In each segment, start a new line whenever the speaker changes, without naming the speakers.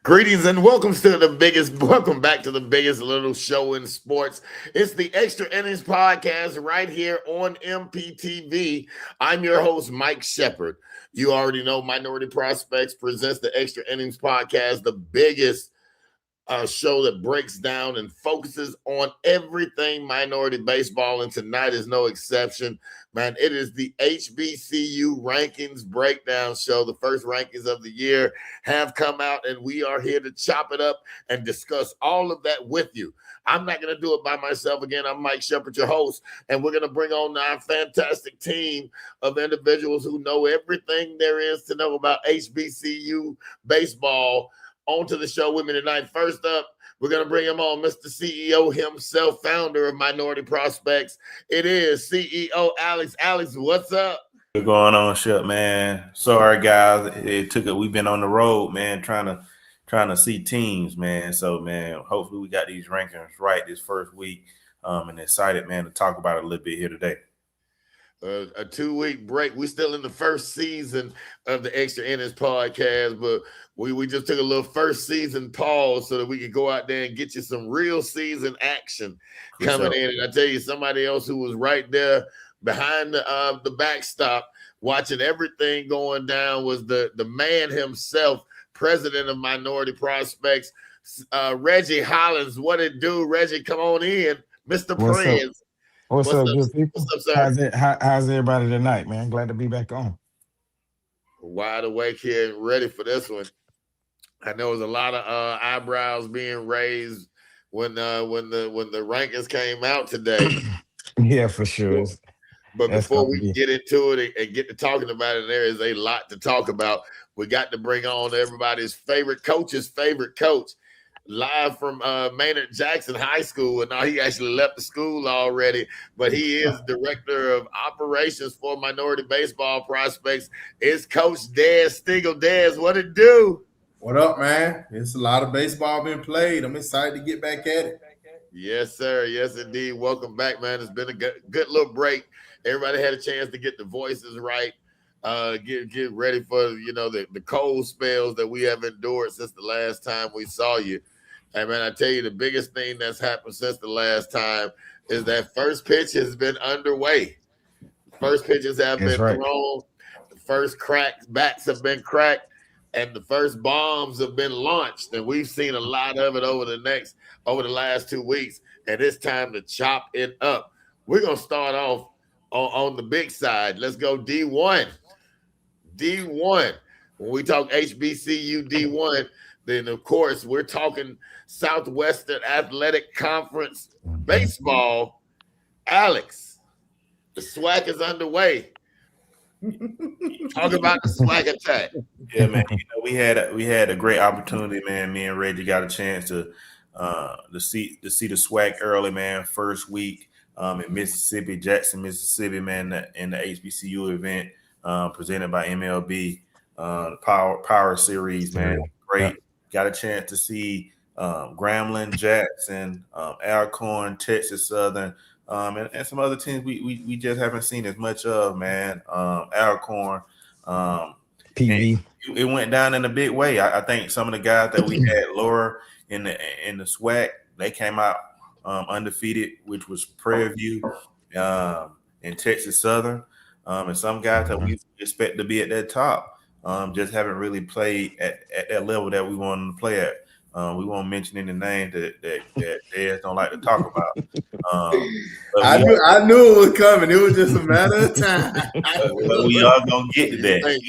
Greetings and welcome back to the biggest little show in sports. It's the Extra Innings Podcast right here on MPTV. I'm your host, Mike Shepard. You already know Minority Prospects presents the Extra Innings Podcast, the biggest show that breaks down and focuses on everything minority baseball, and tonight is no exception. Man, it is the HBCU rankings breakdown show. The first rankings of the year have come out, and we are here to chop it up and discuss all of that with you. I'm not going to do it by myself again. I'm Mike Shepard, your host, and we're going to bring on our fantastic team of individuals who know everything there is to know about HBCU baseball onto the show with me tonight. First up, we're going to bring him on, Mr. CEO himself, founder of Minority Prospects. It is CEO Alex. Alex, what's up?
What's going on, Shep, man? Sorry, guys. We've been on the road, man, trying to see teams, man. So, man, hopefully we got these rankings right this first week. And excited, man, to talk about it a little bit here today.
A 2-week break. We're still in the first season of the Extra Innings Podcast, but we just took a little first season pause so that we could go out there and get you some real season action coming in. And I tell you, somebody else who was right there behind the backstop watching everything going down was the man himself, president of Minority Prospects, Reggie Hollins. What it do, Reggie? Come on in, Mr. Prince.
What's up, good people?
What's up, sir?
How's everybody tonight, man? Glad to be back on.
Wide awake here and ready for this one. I know there's a lot of eyebrows being raised when the rankings came out today.
Yeah, for sure.
But before we get into it and get to talking about it, there is a lot to talk about. We got to bring on everybody's favorite coach's favorite coach, live from Maynard Jackson High School. And now he actually left the school already, but he is director of operations for Minority Baseball Prospects. It's Coach Dez Stigl. Dez, what it do?
What up, man? It's a lot of baseball being played. I'm excited to get back at it.
Yes, sir. Yes, indeed. Welcome back, man. It's been a good little break. Everybody had a chance to get the voices right. Get ready for the cold spells that we have endured since the last time we saw you. And man, I tell you, the biggest thing that's happened since the last time is that first pitch has been underway. First pitches have been thrown. The first bats have been cracked, and the first bombs have been launched. And we've seen a lot of it over the last 2 weeks. And it's time to chop it up. We're gonna start off on the big side. Let's go D1. D1. When we talk HBCU D1, then of course we're talking Southwestern Athletic Conference baseball. Alex, the SWAC is underway. Talk about the SWAC attack.
Yeah, man. We had a great opportunity, man. Me and Reggie got a chance to see the SWAC early, man. First week in Mississippi, Jackson, Mississippi, man, in the HBCU event presented by MLB, the Power Series, man. Great. Got a chance to see Grambling, Jackson, Alcorn, Texas Southern, and some other teams we just haven't seen as much of, man. Alcorn,
PV.
It went down in a big way. I think some of the guys that we had lower in the SWAC, they came out undefeated, which was Prairie View and Texas Southern, and some guys that we expect to be at that top just haven't really played at that level that we want them to play at. We won't mention any names that Dez don't like to talk about.
I knew it was coming. It was just a matter of time.
But we are gonna get to that.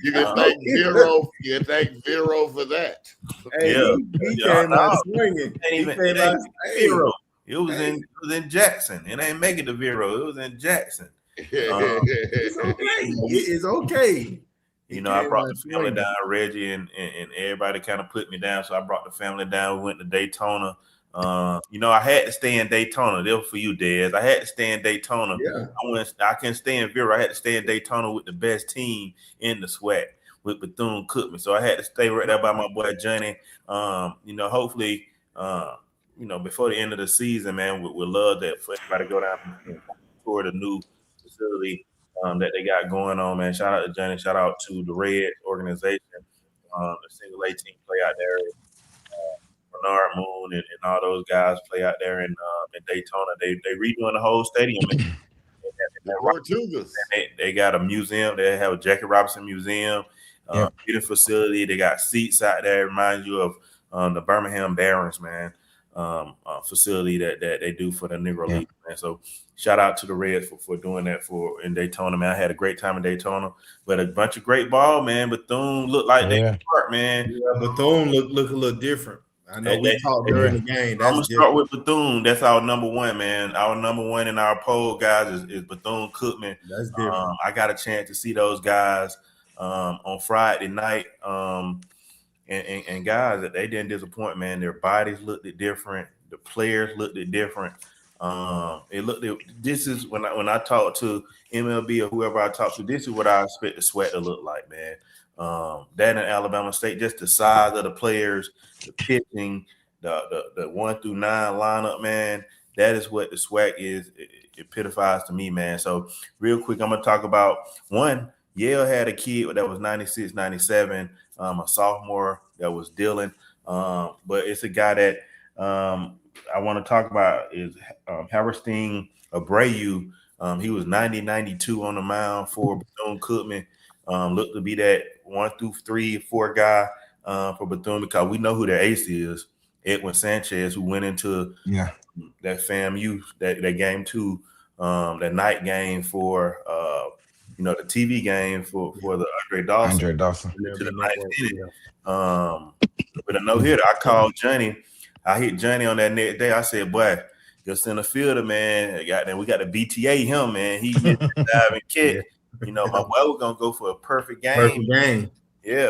You can thank Vero. You can thank Vero for that.
Hey, he came out swinging.
Vero. It was in Jackson. It ain't making the Vero. It was in Jackson.
It's okay. It is okay.
I brought the family down, Reggie, and everybody kind of put me down. So I brought the family down. We went to Daytona. I had to stay in Daytona. That was for you, Dez. I had to stay in Daytona.
Yeah.
I couldn't stay in Vero. I had to stay in Daytona with the best team in the SWAC, with Bethune-Cookman. So I had to stay right there by my boy Johnny. Hopefully, before the end of the season, man, we'd love that for everybody to go down and tour the new facility that they got going on, man. Shout out to Johnny. Shout out to the Red organization. The single A team play out there. Bernard Moon and all those guys play out there in Daytona. They redoing the whole stadium.
The Tortugas.
They got a museum. They have a Jackie Robinson Museum, beautiful facility. They got seats out there. Reminds you of the Birmingham Barons, man, facility that they do for the Negro League, man. So shout out to the Reds for doing that in Daytona, man. I had a great time in Daytona, but a bunch of great ball, man. Bethune looked like they start, man.
Yeah, Bethune look a little different. I know we talked during the game.
I'm gonna start with Bethune. That's our number one, man. Our number one in our poll, guys, is Bethune-Cookman.
That's different.
I got a chance to see those guys on Friday night. And guys, they didn't disappoint, man. Their bodies looked different. The players looked different. This is when I talk to MLB or whoever I talk to, this is what I expect the SWAC to look like, man. That in Alabama State, just the size of the players, the pitching, the 1 through 9 lineup, man. That is what the SWAC is. It epitophizes to me, man. So real quick, I'm gonna talk about one. Yale had a kid that was 96, 97, a sophomore that was Dylan. But it's a guy that I want to talk about is Harrison Abreu. He was 90, 92 on the mound for Bethune-Cookman. Looked to be that 1 through 3, 4 guy for Bethune, because we know who their ace is, Edwin Sanchez, who went into that FAMU, that game 2, that night game for the TV game for the Andre Dawson. To the ninth inning. With a no-hitter, I called Johnny. I hit Johnny on that next day. I said, boy, your center fielder, man, we got to BTA him, man. He missed the diving kick. My boy was going to go for a perfect game.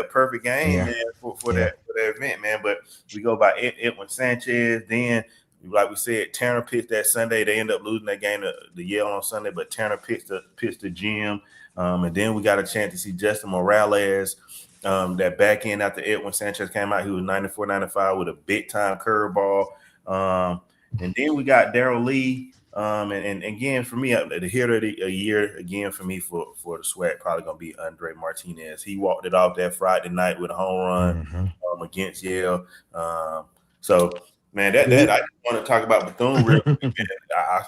Perfect game, man, for that event, man. But we go by Edwin Sanchez. Then, like we said, Tanner pitched that Sunday. They end up losing that game to Yale on Sunday, but Tanner pitched the gym. And then we got a chance to see Justin Morales, that back end after Edwin Sanchez came out. He was 94, 95 with a big-time curveball. And then we got Darrell Lee. And again, for me, the hitter of the year, again, for me, for the SWAC, probably going to be Andre Martinez. He walked it off that Friday night with a home run against Yale. So, man, that I just want to talk about Bethune real quick.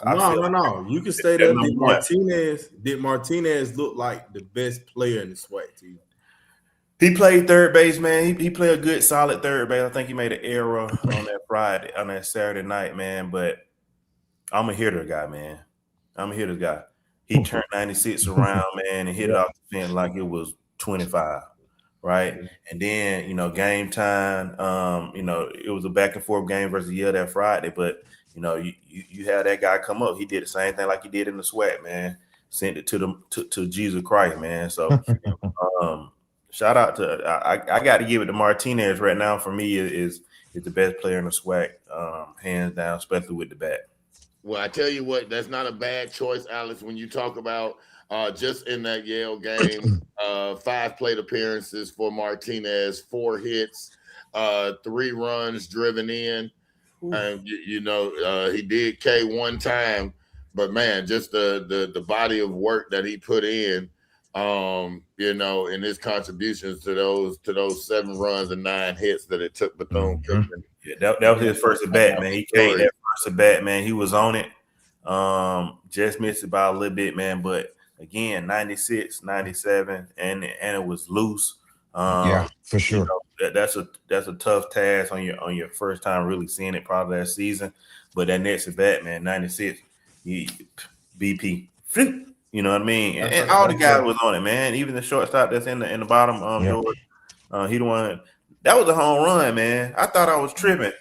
No. You can stay there. Did Martinez look like the best player in the SWAC team?
He played third base, man. He played a good, solid third base. I think he made an error on that Saturday night, man. But I'm a hitter guy, man. He turned 96 around, man, and hit it off the fence like it was 25, right? And then, game time, it was a back and forth game versus Yale that Friday. But, you had that guy come up. He did the same thing like he did in the SWAC, man. Sent it to Jesus Christ, man. So shout out to I got to give it to Martinez right now. For me, is the best player in the SWAC, hands down, especially with the bat.
Well, I tell you what, that's not a bad choice, Alex, when you talk about just in that Yale game, 5 plate appearances for Martinez, 4 hits, 3 runs driven in. And, he did K one time. But, man, just the body of work that he put in, in his contributions to those 7 runs and 9 hits that it took Bethune-Cookman.
Yeah, that was his first at bat, man. He came that first at bat, man. He was on it. Just missed it by a little bit, man. But again, 96, 97, and it was loose.
For sure.
That's a tough task on your first time really seeing it probably that season. But that next at bat, man, 96, BP. You know what I mean? And all the guys was on it, man. Even the shortstop that's in the bottom, George, he the one. That was a home run, man. I thought I was tripping.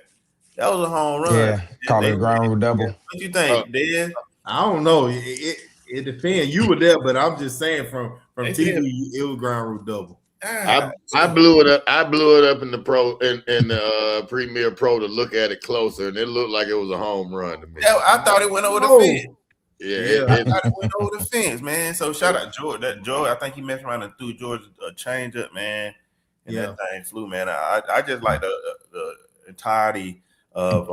That was a home run.
Yeah, call it a ground rule double.
What you think, Dan?
I don't know. It depends. You were there, but I'm just saying from TV, it was ground rule double.
I blew it up. I blew it up in the pro in the Premier Pro to look at it closer, and it looked like it was a home run to me.
Yeah, I thought it went over the fence.
I
thought it went over the fence, man. So shout out George. George, I think he messed around and threw George a change up, man. And that thing flew, man. I just like the entirety of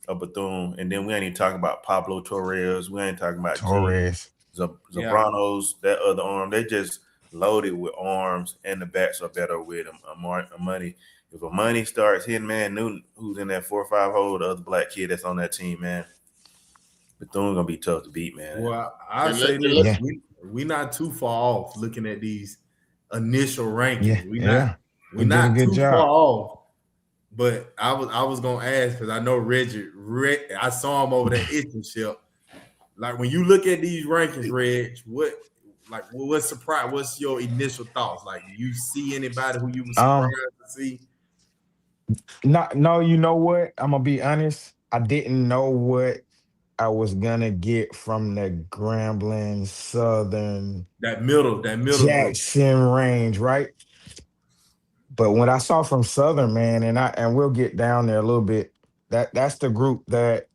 Bethune, and then we ain't even talking about Pablo Torres. We ain't talking about
Torres,
Zabranos, that other arm. They just loaded with arms, and the bats are better with him. Money. If a money starts hitting, man, Newton, who's in that 4-5 hole, the other black kid that's on that team, man, Bethune gonna be tough to beat, man.
Well, I say this: we not too far off looking at these initial rankings. We're not too far off. But I was gonna ask because I know Reggie. I saw him over that itching ship. Like when you look at these rankings, Reg, what's surprise? What's your initial thoughts? Like, do you see anybody who you were surprised to see?
No, you know what? I'm gonna be honest. I didn't know what I was gonna get from the Grambling Southern
that middle
Jackson range, right? But when I saw from Southern, man, and we'll get down there a little bit. That's the group that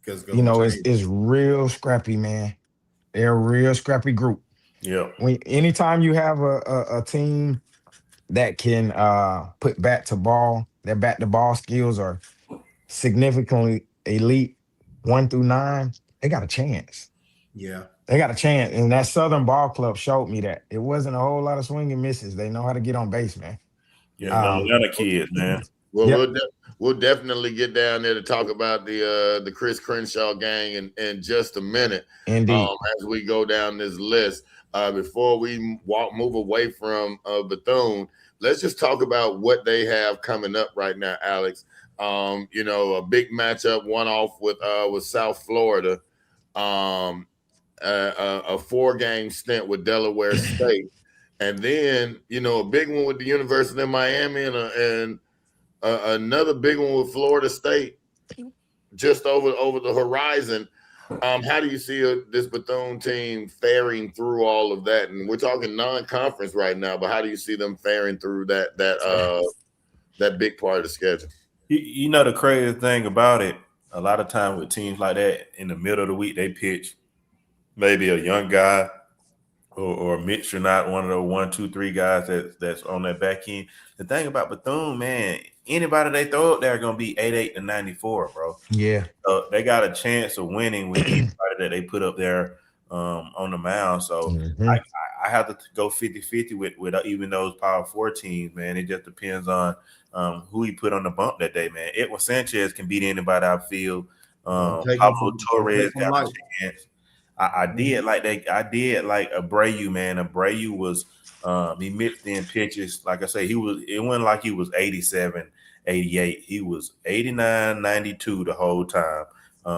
is real scrappy, man. They're a real scrappy group.
Yeah.
Anytime you have a team that can put bat to ball, their bat to ball skills are significantly elite 1 through 9, they got a chance.
Yeah.
They got a chance. And that Southern Ball Club showed me that. It wasn't a whole lot of swing and misses. They know how to get on base, man.
Yeah, a lot of kids, man.
Well, we'll definitely get down there to talk about the Chris Crenshaw gang in just a minute.
Indeed.
As we go down this list. Before we move away from Bethune, let's just talk about what they have coming up right now, Alex. A big matchup, one off with South Florida, a 4-game stint with Delaware State, and then a big one with the University of Miami and another big one with Florida State just over the horizon. How do you see this Bethune team faring through all of that? And we're talking non-conference right now, but how do you see them faring through that big part of the schedule?
The crazy thing about it, a lot of time with teams like that, in the middle of the week, they pitch maybe a young guy or a mixture, not one of the 1, 2, 3 guys that's on that back end. The thing about Bethune, man, anybody they throw up there are going to be 88 to 94, bro.
Yeah.
So they got a chance of winning with anybody that they put up there on the mound. So I have to go 50-50 with even those Power 4 teams, man. It just depends on who he put on the bump that day, man. Edwin Sanchez can beat anybody outfield. Pablo Torres got a chance. I did like Abreu, man. Abreu was he mixed in pitches. Like I say, it wasn't like he was 87, 88. He was 89, 92 the whole time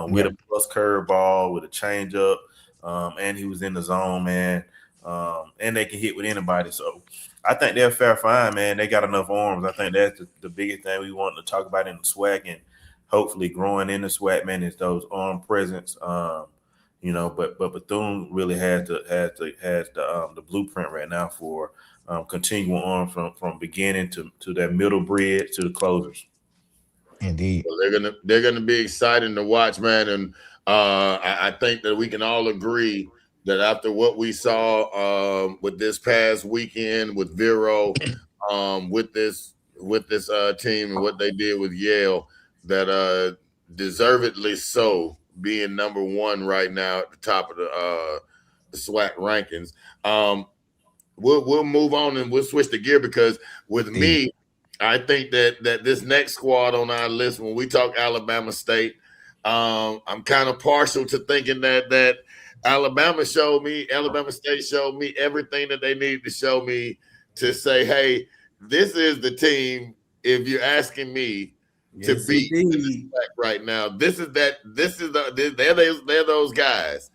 with a plus curveball, with a changeup, and he was in the zone, man. And they can hit with anybody. So I think they're fair fine, man. They got enough arms. I think that's the biggest thing we want to talk about in the SWAC, and hopefully growing in the SWAC, man, is those arm presence. But Bethune really has the blueprint right now for continuing on from beginning to that middle bridge to the closers.
Indeed.
Well, they're gonna be exciting to watch, man, and I think that we can all agree that after what we saw with this past weekend with Vero, with this team and what they did with Yale, that deservedly so, being number 1 right now at the top of the SWAC rankings. We'll move on and we'll switch the gear, because with me, I think that this next squad on our list, when we talk Alabama State, I'm kind of partial to thinking that Alabama State showed me everything that they needed to show me to say, hey, this is the team, if you're asking me, to beat right now. They're those guys.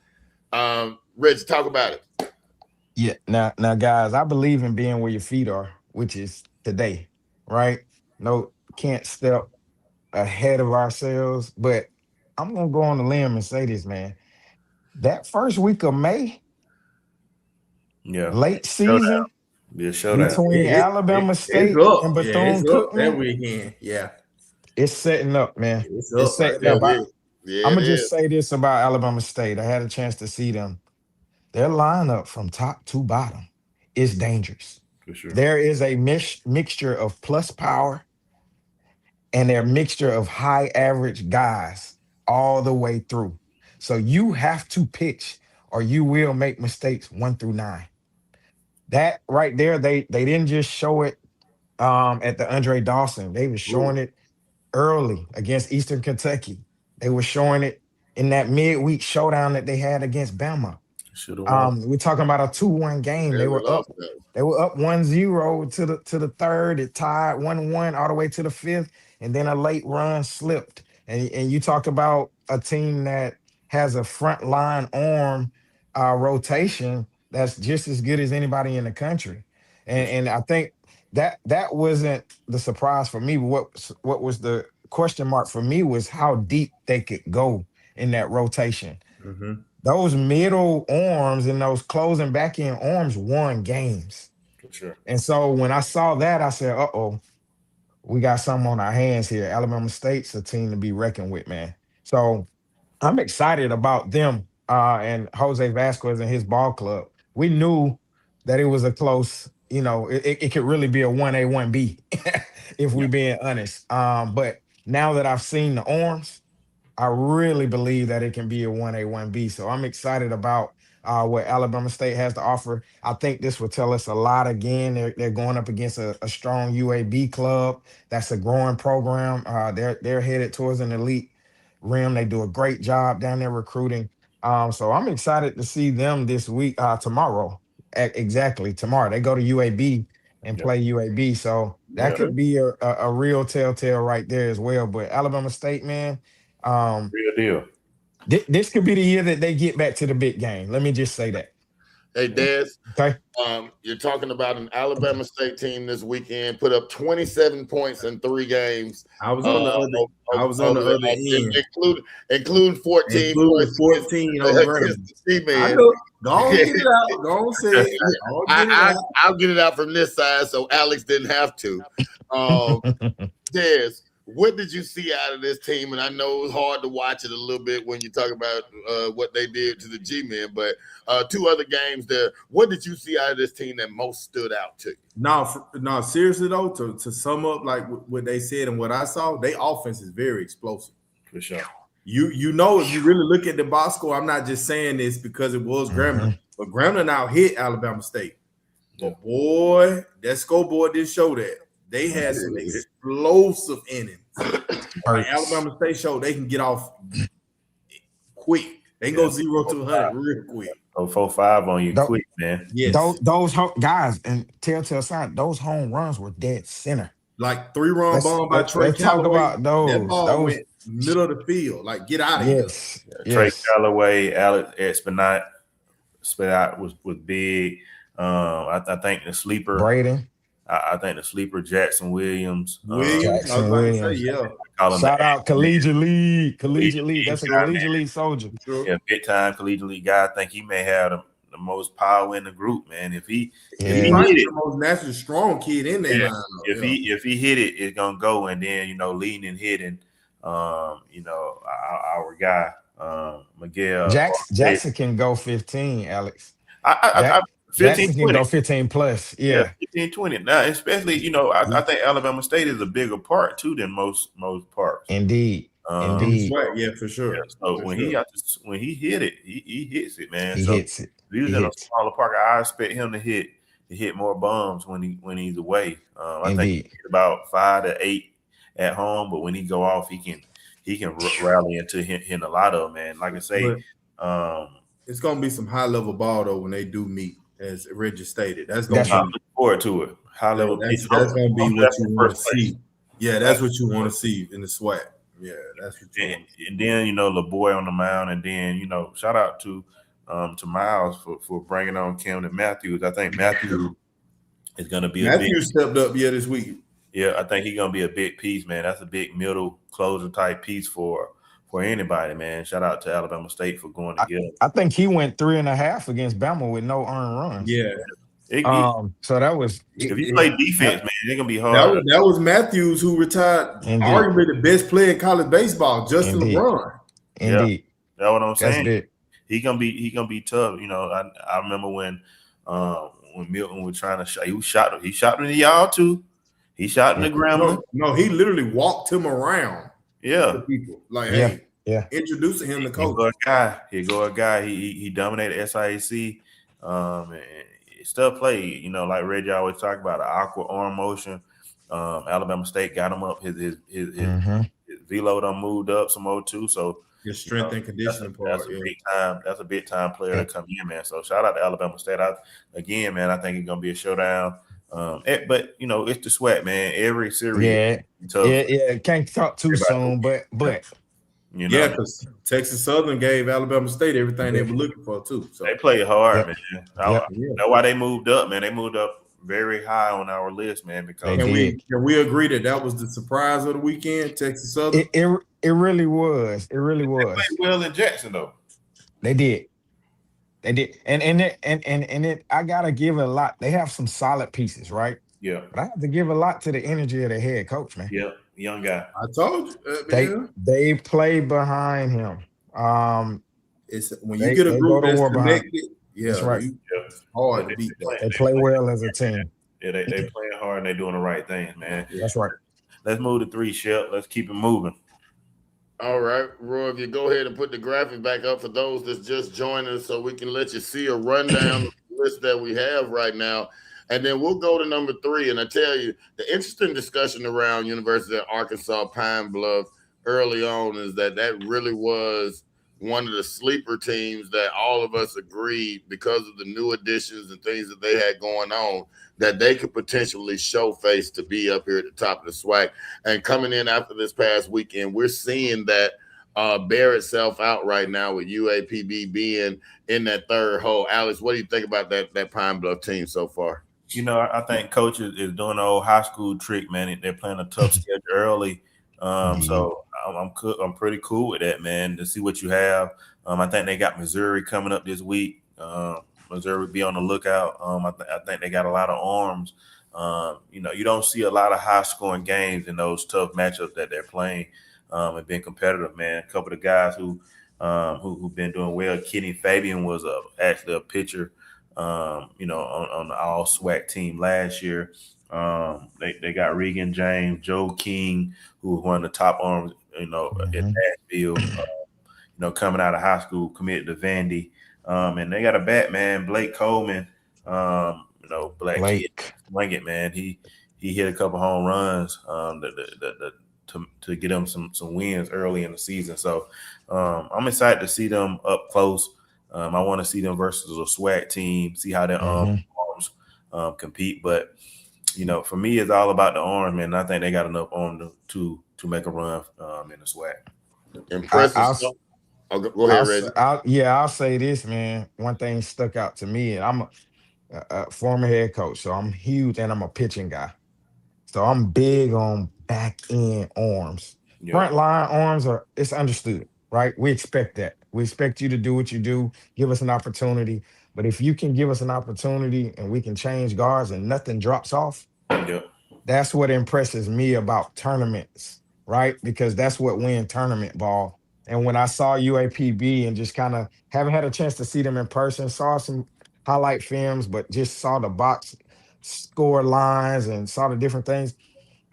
Rich, talk about it.
Yeah. Now, guys, I believe in being where your feet are, which is today, right? No, can't step ahead of ourselves, but I'm gonna go on the limb and say this, man. That first week of May, late season, between Alabama State and Bethune-Cookman
that weekend. Yeah.
It's setting up, man. It's setting up. I'm going to just say this about Alabama State. I had a chance to see them. Their lineup from top to bottom is dangerous.
For sure.
There is a mixture of plus power and their mixture of high average guys all the way through. So you have to pitch or you will make mistakes 1 through 9. that right there, they didn't just show it at the Andre Dawson. They were showing it early against Eastern Kentucky. They were showing it in that midweek showdown that they had against Bama. We're talking about a 2-1 game. They were up 1-0 to the third. It tied 1-1 all the way to the fifth, and then a late run slipped. And you talk about a team that has a front line arm rotation that's just as good as anybody in the country. And I think that wasn't the surprise for me. What was the question mark for me was how deep they could go in that rotation.
Mm-hmm.
Those middle arms and those closing back end arms won games.
For sure.
And so when I saw that, I said, uh-oh, we got something on our hands here. Alabama State's a team to be reckoned with, man. So I'm excited about them and Jose Vasquez and his ball club. We knew that it was a close, it could really be a 1A, 1B if we're being honest. But now that I've seen the arms, I really believe that it can be a 1A, 1B. So I'm excited about what Alabama State has to offer. I think this will tell us a lot again. They're going up against a strong UAB club. That's a growing program. They're headed towards an elite rim. They do a great job down there recruiting. So I'm excited to see them this week, tomorrow. Exactly, tomorrow. They go to UAB and play UAB. So that could be a real telltale right there as well. But Alabama State, man,
real deal.
This could be the year that they get back to the big game. Let me just say that.
Hey, Des.
Okay.
You're talking about an Alabama State team this weekend put up 27 points in 3 games.
I was on the other end,
including 14 points.
14 on Grambling. I know. Go get it out. Go say it.
I'll get it out from this side, so Alex didn't have to. Des, what did you see out of this team? And I know it's hard to watch it a little bit when you talk about what they did to the G-men, but 2 other games there. What did you see out of this team that most stood out to you?
No, seriously though, to sum up like what they said and what I saw, their offense is very explosive.
For sure.
You know, if you really look at the box score, I'm not just saying this because it was Grambling, but Grambling out hit Alabama State. But boy, that scoreboard did show that. They had some explosive innings. Like Alabama State showed they can get off quick. They can go 0 to 100 real quick.
4-5 on you quick, man.
Yes.
Those guys, and telltale sign, those home runs were dead center.
Like 3-run bomb by Trey
Let's talk about those.
That ball went middle of the field. Like, get out of here.
Trey Callaway, Alex Espinat was big. I think the sleeper
Braden.
I think the sleeper Jackson Williams.
Jackson Williams. Shout out Collegiate League. That's a Collegiate League soldier.
Yeah, big time Collegiate League guy. I think he may have the most power in the group, man. If he
hit it, the most naturally strong kid in there.
If he hit it, it's gonna go. And then leading and hitting. Our guy Miguel
Jackson can go 15. Alex.
15,
can go 15 plus. Yeah,
15, 20. Now, especially, I think Alabama State is a bigger part too than most parts.
Indeed.
Yeah, for sure.
Yeah, so when he hit it, he hits it, man.
He hits it.
If he was in a smaller park, I expect him to hit more bombs when he's away. I think he hit about 5 to 8 at home, but when he go off, he can rally into hitting a lot of them, man. Like I say,
it's gonna be some high level ball though when they do meet. As Reggie stated, that's going to be
look forward to it. High level.
That's going to be what you want to see. Yeah, that's what you want to see in the SWAC. Yeah, that's what you want.
And then LeBoy on the mound, and then shout out to Miles for bringing on Camden Matthews. I think Matthews is going to be
Matthews stepped up this week.
Yeah, I think he's going to be a big piece, man. That's a big middle closer type piece for anybody, man. Shout out to Alabama State for going together.
I think he went 3.5 against Bama with no earned runs.
Yeah.
So that was
if you play defense, man, it's gonna be hard.
That was Matthews who retired, arguably the best player in college baseball, Justin LeBron.
Indeed.
That's what I'm saying. He gonna be tough. I remember when Milton was trying to shot. He shot in the yard too. He shot in the ground.
No, he literally walked him around.
Yeah.
To people. Like, introducing him to coach.
Here go a guy. He dominated SIAC. stuff played. Like Reggie always talk about, an awkward arm motion. Alabama State got him up. His velo done moved up some more too. So
his strength and conditioning part.
That's a big time player to come in, man. So shout out to Alabama State. I think it's gonna be a showdown. But it's the SWAC, man. Every series,
tough. Can't talk too soon, but
because Texas Southern gave Alabama State everything they were looking for too. So
they played hard, man. That's why they moved up, man. They moved up very high on our list, man. Because
can we agree that was the surprise of the weekend, Texas Southern?
It really was. It really was.
They played well in Jackson, though.
They did. And I gotta give a lot. They have some solid pieces, right?
Yeah.
But I have to give a lot to the energy of the head coach, man.
Yeah, young guy.
I told you.
They play behind him.
It's when you get a group that's connected.
That's right.
It's hard to beat that.
They play well as a team.
Yeah, they playing hard and they doing the right things, man.
That's right.
Let's move to 3, Shep. Let's keep it moving.
All right, Roy, if you go ahead and put the graphic back up for those that's just joining us so we can let you see a rundown of the list that we have right now. And then we'll go to number 3. And I tell you, the interesting discussion around University of Arkansas Pine Bluff early on is that really was one of the sleeper teams that all of us agreed, because of the new additions and things that they had going on, that they could potentially show face to be up here at the top of the SWAC. And coming in after this past weekend, we're seeing that bear itself out right now with UAPB being in that third hole. Alex, what do you think about that Pine Bluff team so far?
I think coach is doing the old high school trick, man. They're playing a tough schedule early. So I'm pretty cool with that, man, to see what you have. I think they got Missouri coming up this week. Missouri would be on the lookout. I think they got a lot of arms. You don't see a lot of high-scoring games in those tough matchups that they're playing and being competitive, man. A couple of guys who've been doing well. Kenny Fabian was actually a pitcher, on the all-SWAC team last year. They got Regan James, Joe King, who was one of the top arms, in Nashville, coming out of high school, committed to Vandy. And they got a bat, man, Blake Coleman, Black Kid, swing it, man. He hit a couple home runs to get them some wins early in the season. So I'm excited to see them up close. I want to see them versus a SWAC team, see how their arms compete. But for me, it's all about the arm, man. I think they got enough arm to make a run in the SWAC.
Impressive. Go ahead, Reggie.
I'll say this, man. One thing stuck out to me, and I'm a former head coach, so I'm huge, and I'm a pitching guy. So I'm big on back end arms. Yeah. Front line arms it's understood, right? We expect that. We expect you to do what you do, give us an opportunity. But if you can give us an opportunity and we can change guards and nothing drops off, that's what impresses me about tournaments, right? Because that's what wins tournament ball. And when I saw UAPB and just kind of haven't had a chance to see them in person, saw some highlight films, but just saw the box score lines and saw the different things.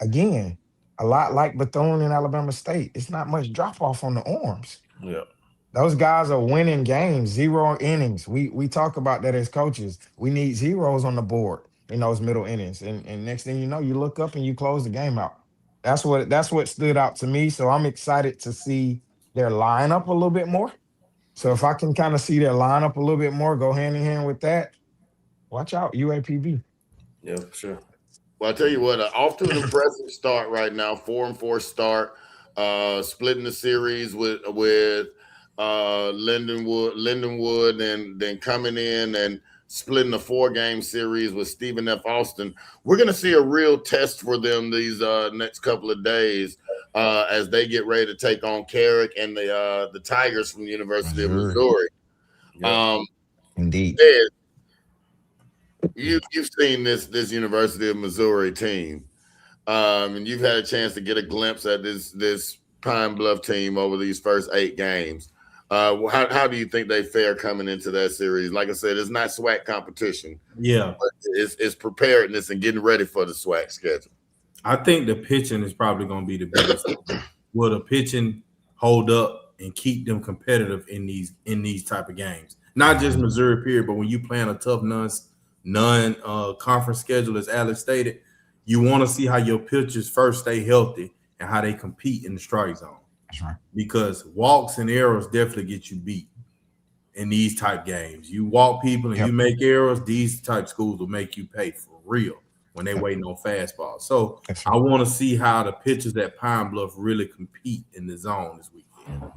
Again, a lot like Bethune and Alabama State. It's not much drop off on the arms.
Yeah.
Those guys are winning games, 0 innings. We talk about that as coaches. We need zeros on the board in those middle innings. And next thing you know, you look up and you close the game out. That's what stood out to me. So I'm excited to see their lineup a little bit more. So if I can kind of see their lineup a little bit more, go hand in hand with that, watch out, UAPB.
Yeah, for sure.
Well, I'll tell you what, off to an impressive start right now, 4-4 start, splitting the series with Lindenwood, and then coming in and splitting the 4-game series with Stephen F. Austin. We're going to see a real test for them these next couple of days as they get ready to take on Carrick and the Tigers from the University of Missouri.
Yeah. Indeed.
Ed, you've seen this University of Missouri team, and you've had a chance to get a glimpse at this Pine Bluff team over these first 8 games. How do you think they fare coming into that series? Like I said, it's not SWAC competition.
Yeah.
But it's preparedness and getting ready for the SWAC schedule.
I think the pitching is probably going to be the biggest. Will the pitching hold up and keep them competitive in these type of games? Not just Missouri period, but when you playing a tough non-conference schedule, as Alex stated, you want to see how your pitchers first stay healthy and how they compete in the strike zone.
That's right.
Because walks and errors definitely get you beat in these type games. You walk people and you make errors, these type schools will make you pay for real when they waiting on fastballs. So I want to see how the pitchers at Pine Bluff really compete in the zone this weekend.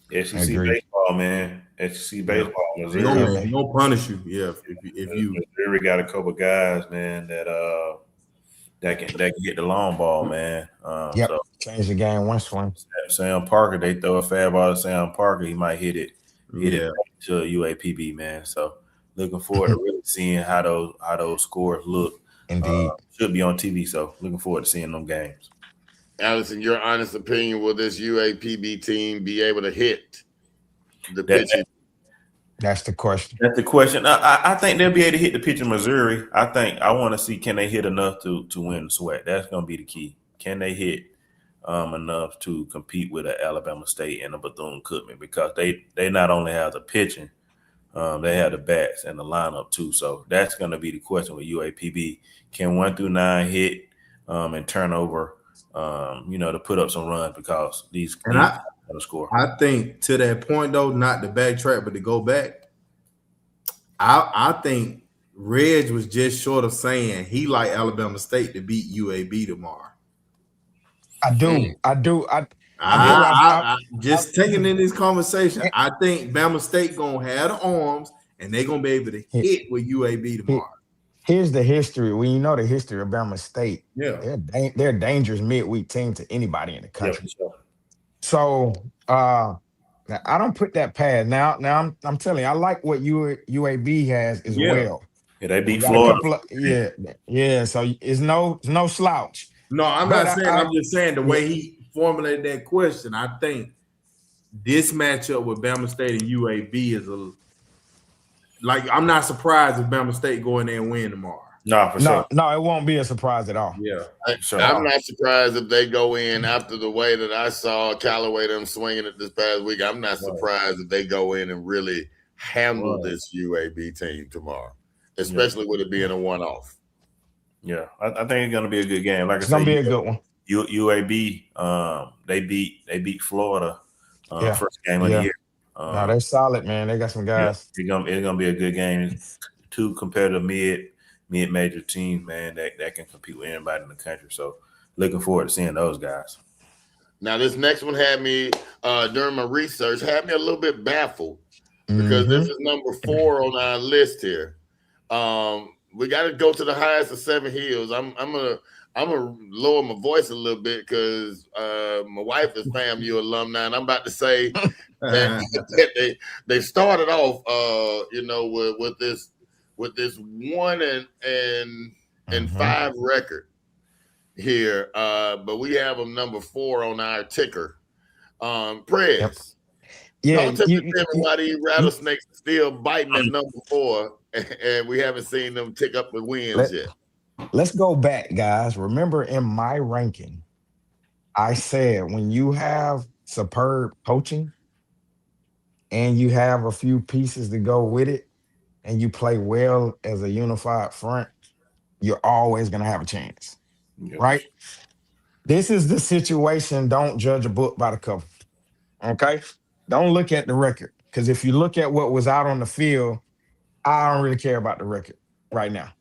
SEC baseball, man. SEC baseball.
They're gonna punish you. Yeah, if you
Missouri got a couple guys, man, that can get the long ball, man.
So change the game one swing.
Sam Parker, they throw a fast ball to Sam Parker, he might hit it to UAPB, man. So looking forward to really seeing how those scores look.
Indeed,
should be on TV. So looking forward to seeing them games.
Allison, your honest opinion, will this UAPB team be able to hit the pitching?
That's the question.
That's the question. I think they'll be able to hit the pitch in Missouri. I want to see, can they hit enough to win the SWAC? That's going to be the key. Can they hit enough to compete with the Alabama State and the Bethune-Cookman? Because they not only have the pitching, they have the bats and the lineup too. So that's going to be the question with UAPB. Can 1 through 9 hit and turn over? To put up some runs, because these score.
I think to that point though, not to backtrack, but to go back, I think Reg was just short of saying he like Alabama State to beat UAB tomorrow.
I do.
I just taking in this conversation. I think Bama State gonna have the arms and they're gonna be able to hit with UAB tomorrow.
Here's the history. When you know the history of Bama State, they're a dangerous midweek team to anybody in the country.
Yeah, sure.
So I don't put that past. Now I'm telling you, I like what UAB has as well.
Yeah, they beat Florida.
So it's no slouch.
No, I'm not saying. I'm just saying the way he formulated that question. I think this matchup with Bama State and UAB is I'm not surprised if Bama State go in there and win tomorrow.
No, for sure.
No, it won't be a surprise at all.
Yeah.
I'm not surprised if they go in after the way that I saw Callaway them swinging it this past week. I'm not surprised if they go in and really handle this UAB team tomorrow, especially with it being a one-off.
Yeah, I think it's going to be a good game. Like
it's going to be a good one.
UAB, they beat Florida first game of the year.
No, they're solid, man. They got some guys.
Yeah, it's gonna be a good game. Two competitive mid-major teams, man, that can compete with anybody in the country. So looking forward to seeing those guys.
Now, this next one had me during my research, had me a little bit baffled because this is number 4 on our list here. We got to go to the highest of 7 hills. I'm gonna lower my voice a little bit because my wife is FAMU alumni, and I'm about to say that they started off, with this 1-5 record here, but we have them number 4 on our ticker. Prez,
yeah,
tell me why these rattlesnakes are still biting at number 4, and we haven't seen them tick up the wins yet.
Let's go back, guys. Remember in my ranking, I said when you have superb coaching and you have a few pieces to go with it and you play well as a unified front, you're always going to have a chance, right? This is the situation. Don't judge a book by the cover, okay? Don't look at the record, because if you look at what was out on the field, I don't really care about the record right now.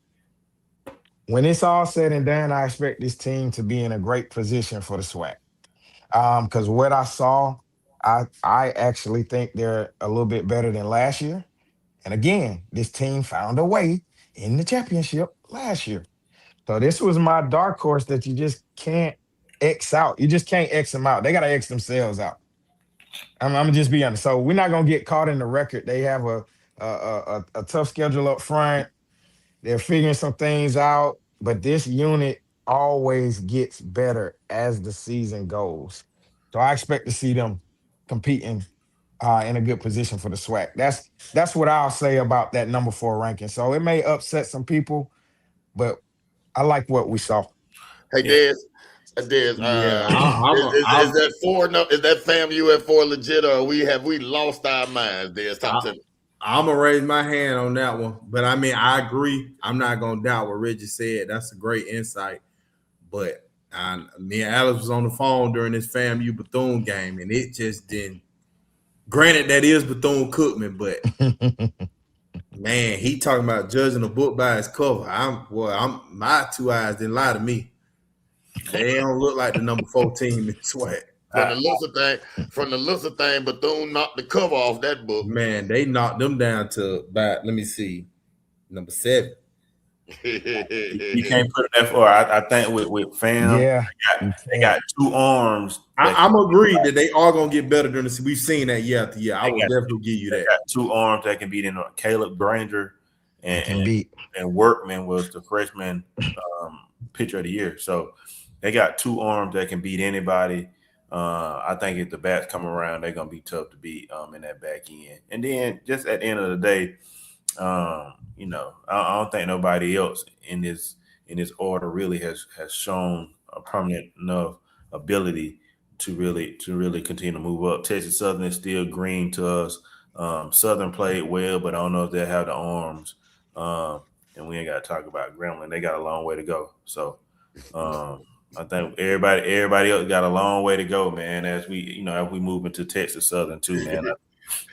When it's all said and done, I expect this team to be in a great position for the SWAC. Because what I saw, I actually think they're a little bit better than last year. And again, this team found a way in the championship last year. So this was my dark horse that you just can't X out. You just can't X them out. They got to X themselves out. I'm going to just be honest. So we're not going to get caught in the record. They have a tough schedule up front. They're figuring some things out, but this unit always gets better as the season goes. So I expect to see them competing in a good position for the SWAC. That's what I'll say about that number 4 ranking. So it may upset some people, but I like what we saw.
Hey, Dez. Is that 4? No, is that FAMU at 4 legit, or have we lost our minds? Dez, talk to me.
I'm gonna raise my hand on that one. But I mean, I agree. I'm not gonna doubt what Reggie said. That's a great insight. But me and Alex was on the phone during this FAMU Bethune game, and it just didn't. Granted, that is Bethune-Cookman, but man, he talking about judging a book by its cover. My two eyes didn't lie to me. They don't look like the number 14 in SWAC.
From the looks of thing, Bethune knocked the cover off that book.
Man, they knocked them down to about, let me see, number 7.
You can't put it that far. I think with FAM, they got 2 arms.
I'm agreed that they are gonna get better during the season. We've seen that year after year. I will definitely give you that.
They got 2 arms that can beat in Caleb Granger and Workman was the freshman pitcher of the year. So they got 2 arms that can beat anybody. I think if the bats come around, they're gonna be tough to beat in that back end. And then just at the end of the day, I don't think nobody else in this order really has shown a permanent enough ability to really continue to move up. Texas Southern is still green to us. Southern played well, but I don't know if they have the arms. And we ain't got to talk about Grambling. They got a long way to go. So I think everybody else got a long way to go, man. As we move into Texas Southern too, man.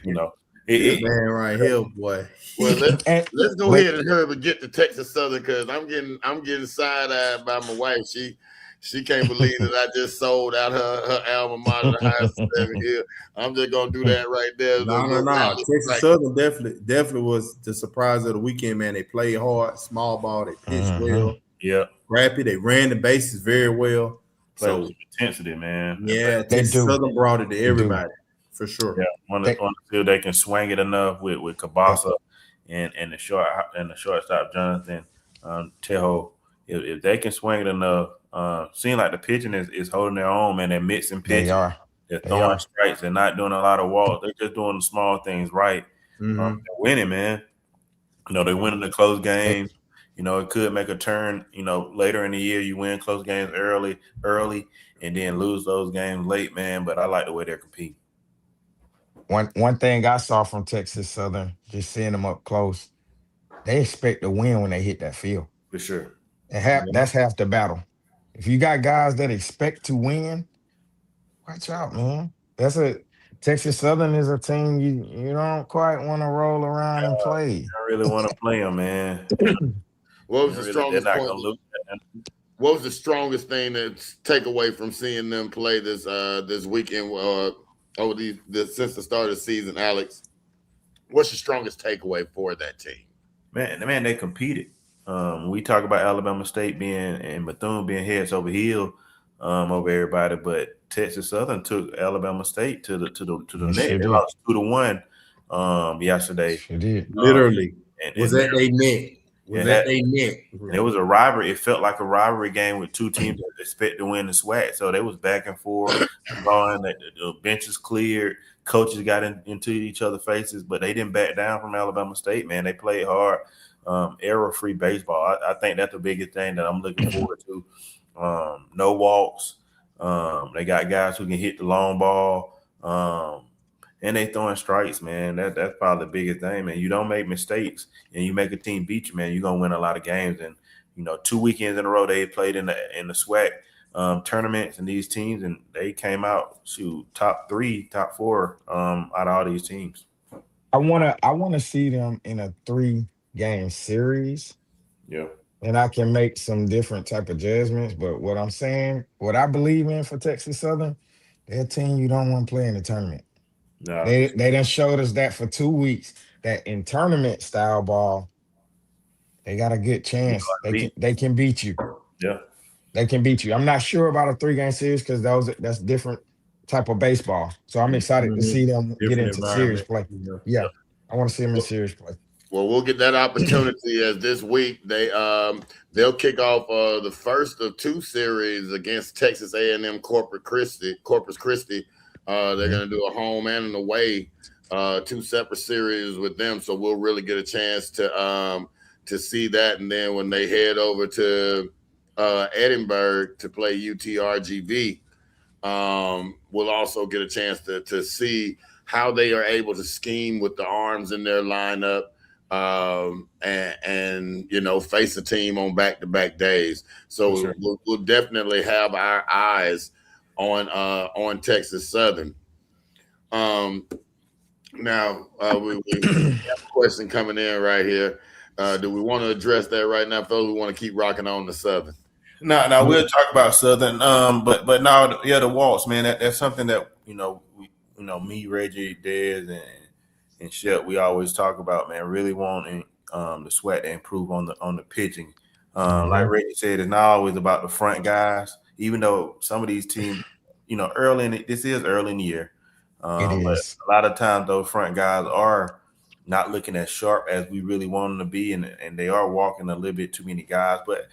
Man, right here, boy.
Well, let's go ahead and hurry and get to Texas Southern because I'm getting side-eyed by my wife. She can't believe that I just sold out her alma mater, the highest 7 here. I'm just gonna do that right there.
No. Texas Southern definitely was the surprise of the weekend, man. They played hard, small ball, they pitched well.
Yeah.
Scrappy, they ran the bases very well.
So with intensity, man.
Yeah, Texas Southern brought it to everybody. For sure.
Yeah, want to see if they can swing it enough with Kabasa and the shortstop Jonathan Tejo. If they can swing it enough, seems like the pitching is holding their own, man. They're mixing pitching. They're throwing strikes. They're not doing a lot of walks. They're just doing the small things right. They're winning, man. They're winning the close games. It could make a turn. Later in the year, you win close games early, and then lose those games late, man. But I like the way they're competing.
One thing I saw from Texas Southern, just seeing them up close, they expect to win when they hit that field.
For sure.
That's half the battle. If you got guys that expect to win, watch out, man. Texas Southern is a team you don't quite want to roll around and play.
I really want to play them, man.
What was the strongest point? What was the strongest thing to take away from seeing them play this weekend? Since the start of the season, Alex, what's your strongest takeaway for that team?
Man, they competed. We talk about Alabama State and Bethune being heads over heels over everybody, but Texas Southern took Alabama State to the net. They lost 2-1 yesterday.
She did.
Literally. Was that they net?
It was a rivalry. It felt like a rivalry game with 2 teams that expect to win the SWAC. So they was back and forth, the benches cleared, coaches got into each other's faces, but they didn't back down from Alabama State, man. They played hard, error-free baseball. I think that's the biggest thing that I'm looking forward to. No walks. They got guys who can hit the long ball. And they throwing strikes, man. That's probably the biggest thing, man. You don't make mistakes and you make a team beat you, man. You're gonna win a lot of games. And 2 weekends in a row they played in the SWAC tournaments and these teams, and they came out top 3, top 4 out of all these teams.
I wanna see them in a 3-game series.
Yeah.
And I can make some different type of judgments, but what I believe in for Texas Southern, they're a team you don't want to play in the tournament. No. They done showed us that for 2 weeks, that in tournament style ball, they got a good chance. They can beat you.
Yeah.
They can beat you. I'm not sure about a 3-game series because that's different type of baseball. So I'm excited to see them get into series play. Yeah. I want to see them in series play.
Well, we'll get that opportunity as this week they'll kick off the first of 2 series against Texas A&M Corpus Christi. They're going to do a home and an away, 2 separate series with them. So we'll really get a chance to see that. And then when they head over to Edinburgh to play UTRGV, we'll also get a chance to see how they are able to scheme with the arms in their lineup, and face a team on back-to-back days. So
sure.
we'll definitely have our eyes on Texas Southern. Now we have a question coming in right here. Do we want to address that right now, fellas? We want to keep rocking on the Southern.
No, we'll talk about Southern. But now, the waltz, man. That's something that me, Reggie, Dez, and Shep, we always talk about, man. Really wanting the SWAC to improve on the pitching. Like Reggie said, it's not always about the front guys. Even though some of these teams, this is early in the year.
It is.
But a lot of times those front guys are not looking as sharp as we really want them to be, and they are walking a little bit too many guys. But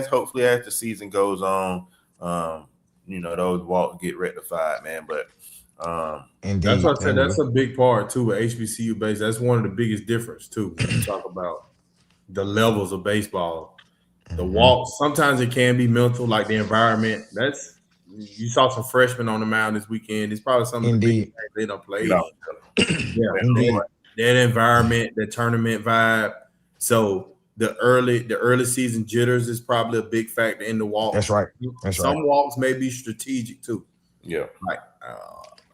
hopefully as the season goes on, those walks get rectified, man. But
indeed,
that's what I said. That's a big part too with HBCU base. That's one of the biggest difference too when you talk about the levels of baseball. The walks, sometimes it can be mental, like the environment. You saw some freshmen on the mound this weekend. It's probably some of the biggest things they don't play. That environment, that tournament vibe. So the early season jitters is probably a big factor in the walk.
That's right.
Some walks may be strategic too.
Yeah,
like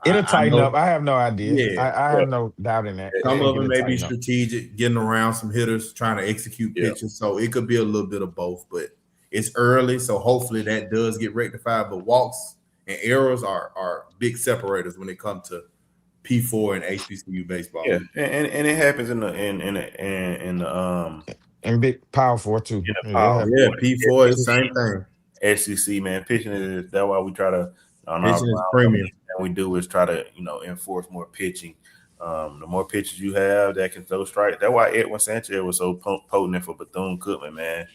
it'll tighten up. I have no idea.
Yeah,
I have no doubt in that.
Some of them may be strategic, getting around some hitters, trying to execute pitches. So it could be a little bit of both, but it's early, so hopefully that does get rectified. But walks and errors are big separators when it comes to P4 and HBCU baseball.
Yeah, and it happens in
Big Power 4 too.
P4 is the same thing.
SEC, man, pitching is that's why we try to.
Pitching is premium.
And we do is try to enforce more pitching. The more pitches you have that can throw strikes. That's why Edwin Sanchez was so potent for Bethune-Cookman, man.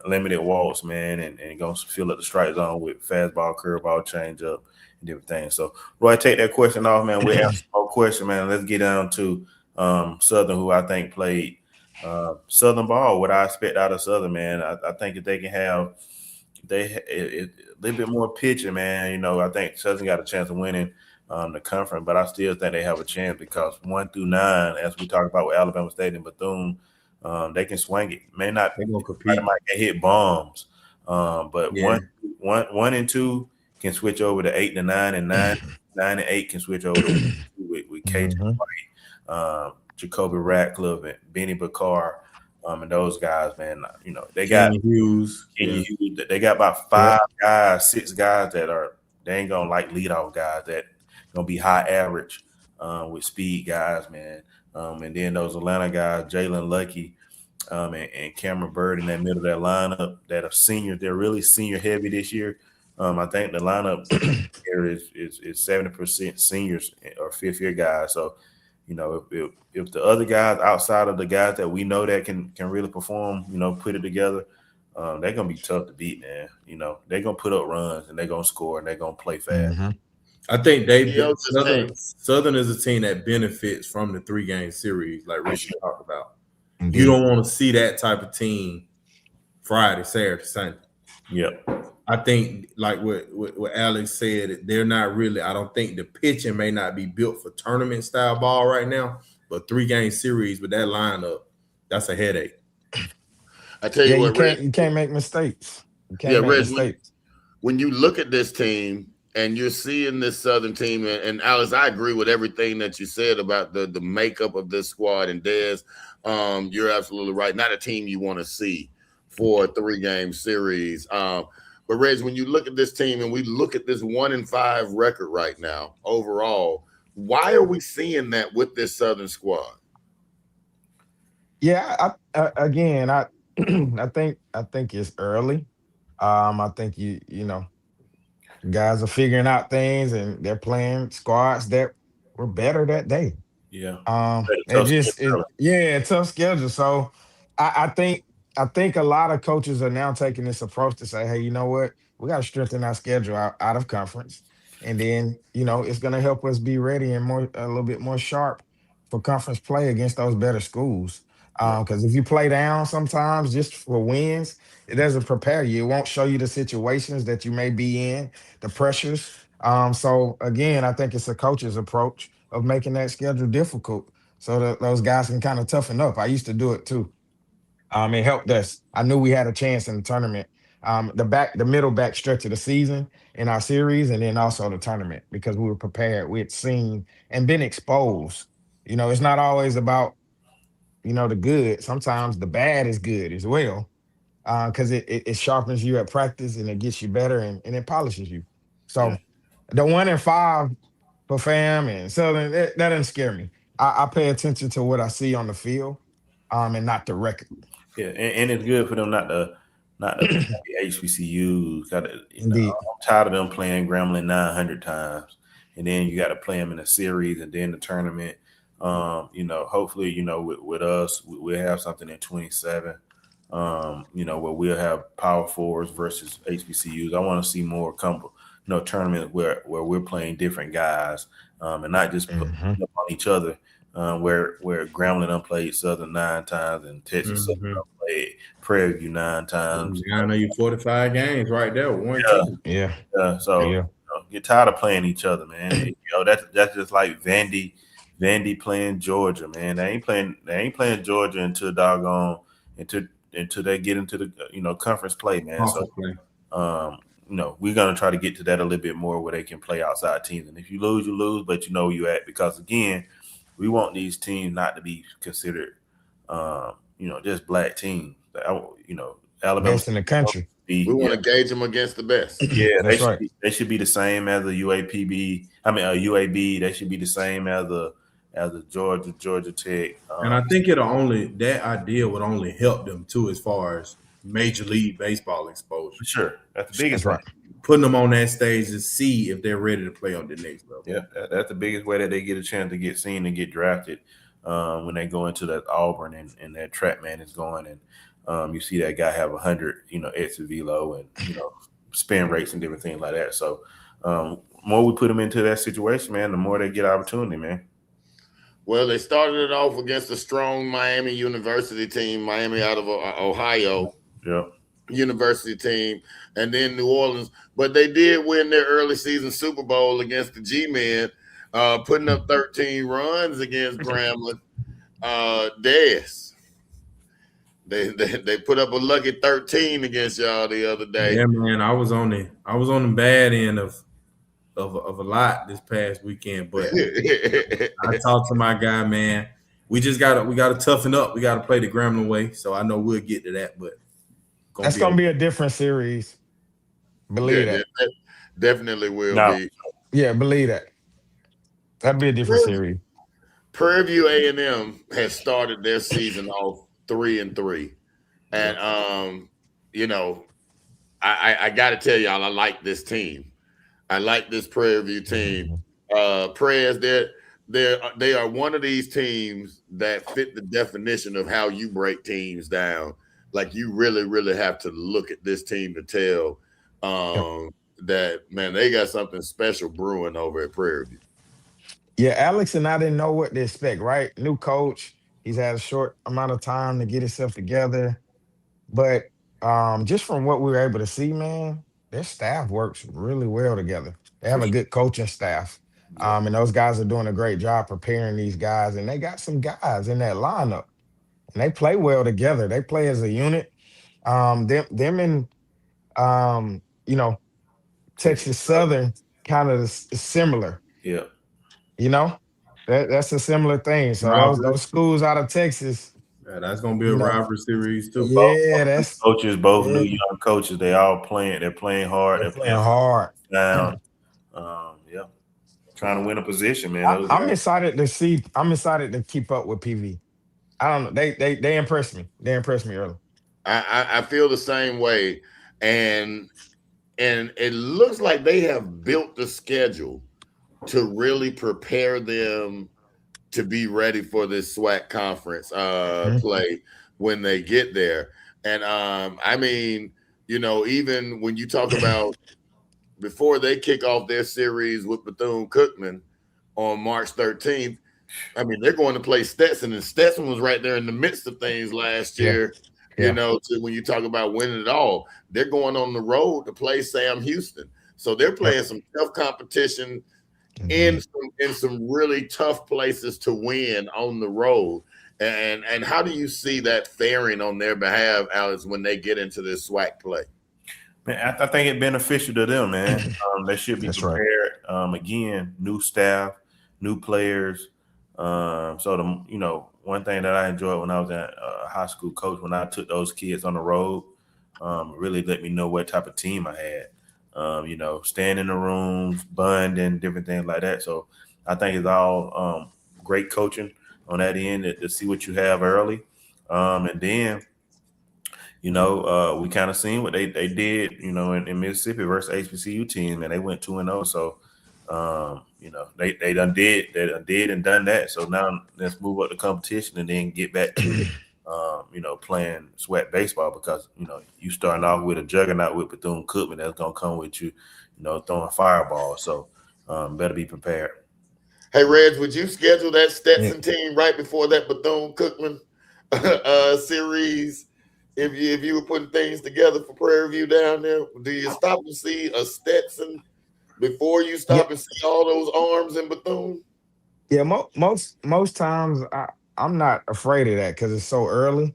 Limited walks, man, and gonna fill up the strike zone with fastball, curveball, changeup, and different things. So, Roy, take that question off, man. We'll answer more question, man. Let's get down to Southern, who I think played Southern ball. What I expect out of Southern, man. I think if they can have a little bit more pitching, man. I think Southern got a chance of winning the conference, but I still think they have a chance because 1 through 9, as we talked about with Alabama State and Bethune. They can swing it. May not compete. Might get hit bombs. But 1 and 2 can switch over to 8 to 9, and 9 and 8 can switch over with Cajun White, Jacoby Ratcliffe, and Benny Bakar, and those guys, man. They got
Hughes.
They got about 6 guys that they ain't gonna like leadoff guys that gonna be high average with speed guys, man. And then those Atlanta guys, Jalen Lucky, and Cameron Bird in that middle of that lineup that are seniors. They're really senior heavy this year. I think the lineup here is 70% seniors or 5th-year guys. So, if the other guys outside of the guys that we know that can really perform, put it together, they're gonna be tough to beat, man. They're gonna put up runs and they're gonna score and they're gonna play fast.
I think Southern is a team that benefits from the 3-game series, like Richie talked about. Indeed. You don't want to see that type of team Friday, Saturday, Sunday.
Yep.
I think, like what Alex said, they're not really. I don't think the pitching may not be built for tournament style ball right now, but 3-game series with that lineup, that's a headache.
I tell you what,
you can't make mistakes. You can't make mistakes.
When you look at this team. And you're seeing this Southern team, and Alice, I agree with everything that you said about the makeup of this squad. And Dez, you're absolutely right. Not a team you want to see for a 3-game series. But Reg, when you look at this team and we look at this 1-5 record right now overall, why are we seeing that with this Southern squad?
Yeah, I think it's early. I think guys are figuring out things and they're playing squads that were better that day.
Yeah.
Tough schedule. So I think a lot of coaches are now taking this approach to say, hey, you know what? We got to strengthen our schedule out of conference. And then, it's going to help us be ready and a little bit more sharp for conference play against those better schools. Because if you play down sometimes just for wins, it doesn't prepare you. It won't show you the situations that you may be in, the pressures So again, I think it's a coach's approach of making that schedule difficult so that those guys can kind of toughen up. I used to do it too. It helped us. I knew we had a chance in the tournament. The middle back stretch of the season in our series, and then also the tournament because we were prepared. We had seen and been exposed. It's not always about the good. Sometimes the bad is good as well, because it sharpens you at practice and it gets you better and it polishes you. So the 1-5 for FAM and Southern, that doesn't scare me. I pay attention to what I see on the field, and not the record.
Yeah, and it's good for them not to be HBCUs. I'm tired of them playing Grambling 900 times, and then you got to play them in a series and then the tournament. Hopefully, with us, we'll have something in 27. Where we'll have power forwards versus HBCUs. I want to see more tournaments where we're playing different guys, and not just putting up on each other. Where Grambling done played Southern 9 times and Texas Southern done played Prairie View 9 times.
I know you 45 games right there.
Get tired of playing each other, man. That's just like Vandy playing Georgia, man. They ain't playing Georgia until they get into the conference play, man. We're gonna try to get to that a little bit more where they can play outside teams. And if you lose, you lose, but you at, because again, we want these teams not to be considered, just black teams. Alabama
best in the country.
We want to gauge them against the best.
Yeah, they should be the same as a UAB. They should be the same as a Georgia Tech.
And I think that idea would only help them too, as far as Major League Baseball exposure.
For sure, that's the biggest.
That's right.
Putting them on that stage to see if they're ready to play on the next level.
Yeah, that's the biggest way that they get a chance to get seen and get drafted, when they go into that Auburn and that trap man is going, and you see that guy have 100, exit velo and spin rates and different things like that. So, more we put them into that situation, man, the more they get opportunity, man.
Well, they started it off against a strong Miami University team, Miami out of Ohio.
Yeah.
University team, and then New Orleans, but they did win their early season Super Bowl against the G-Men, putting up 13 runs against Grambling. They put up a lucky 13 against y'all the other day.
Yeah, man, I was on the bad end of a lot this past weekend, but I talked to my guy, man. We gotta toughen up. We gotta play the Grambling way. So I know we'll get to that, but
that's gonna be a different series. Believe that.
Definitely will be.
Yeah, believe that. That'd be a different series.
Prairie View A&M has started their season off 3-3, and I got to tell y'all, I like this team. I like this Prairie View team. Prayers, they are one of these teams that fit the definition of how you break teams down. Like, you really, really have to look at this team to tell that, man, they got something special brewing over at Prairie View.
Yeah, Alex and I didn't know what to expect, right? New coach. He's had a short amount of time to get himself together. But just from what we were able to see, man, their staff works really well together. They have a good coaching staff. And those guys are doing a great job preparing these guys. And they got some guys in that lineup. And they play well together. They play as a unit. Them and Texas Southern kind of is similar.
Yeah.
That's a similar thing. So those schools out of Texas.
Yeah, that's gonna be a rivalry series too.
Yeah, that's
coaches, both new young coaches. They all playing. They're playing hard.
They're playing hard.
Down. Trying to win a position, man.
I'm excited to see. I'm excited to keep up with PV. I don't know. They impressed me. They impressed me early.
I feel the same way, and it looks like they have built the schedule to really prepare them to be ready for this SWAC conference play when they get there. And even when you talk about before they kick off their series with Bethune-Cookman on March 13th, they're going to play Stetson, and Stetson was right there in the midst of things last year. Yeah. When you talk about winning it all, they're going on the road to play Sam Houston. So they're playing some tough competition in some really tough places to win on the road. And how do you see that faring on their behalf, Alex, when they get into this SWAC play?
Man, I think it's beneficial to them, man. They should be prepared. Right. Again, new staff, new players. So one thing that I enjoyed when I was a high school coach, when I took those kids on the road, really let me know what type of team I had. Staying in the rooms, bonding, different things like that. So I think it's all great coaching on that end to see what you have early. And then, we kind of seen what they did, in Mississippi versus HBCU team, and they went 2-0. So, they done did and done that. So now let's move up the competition and then get back to playing SWAC baseball, because you starting off with a juggernaut with Bethune-Cookman that's gonna come with you, throwing fireballs. So better be prepared.
Hey, Reg, would you schedule that Stetson team right before that Bethune-Cookman series? If you were putting things together for Prairie View down there, do you stop and see a Stetson before you stop and see all those arms in Bethune?
Yeah, most times I'm not afraid of that because it's so early,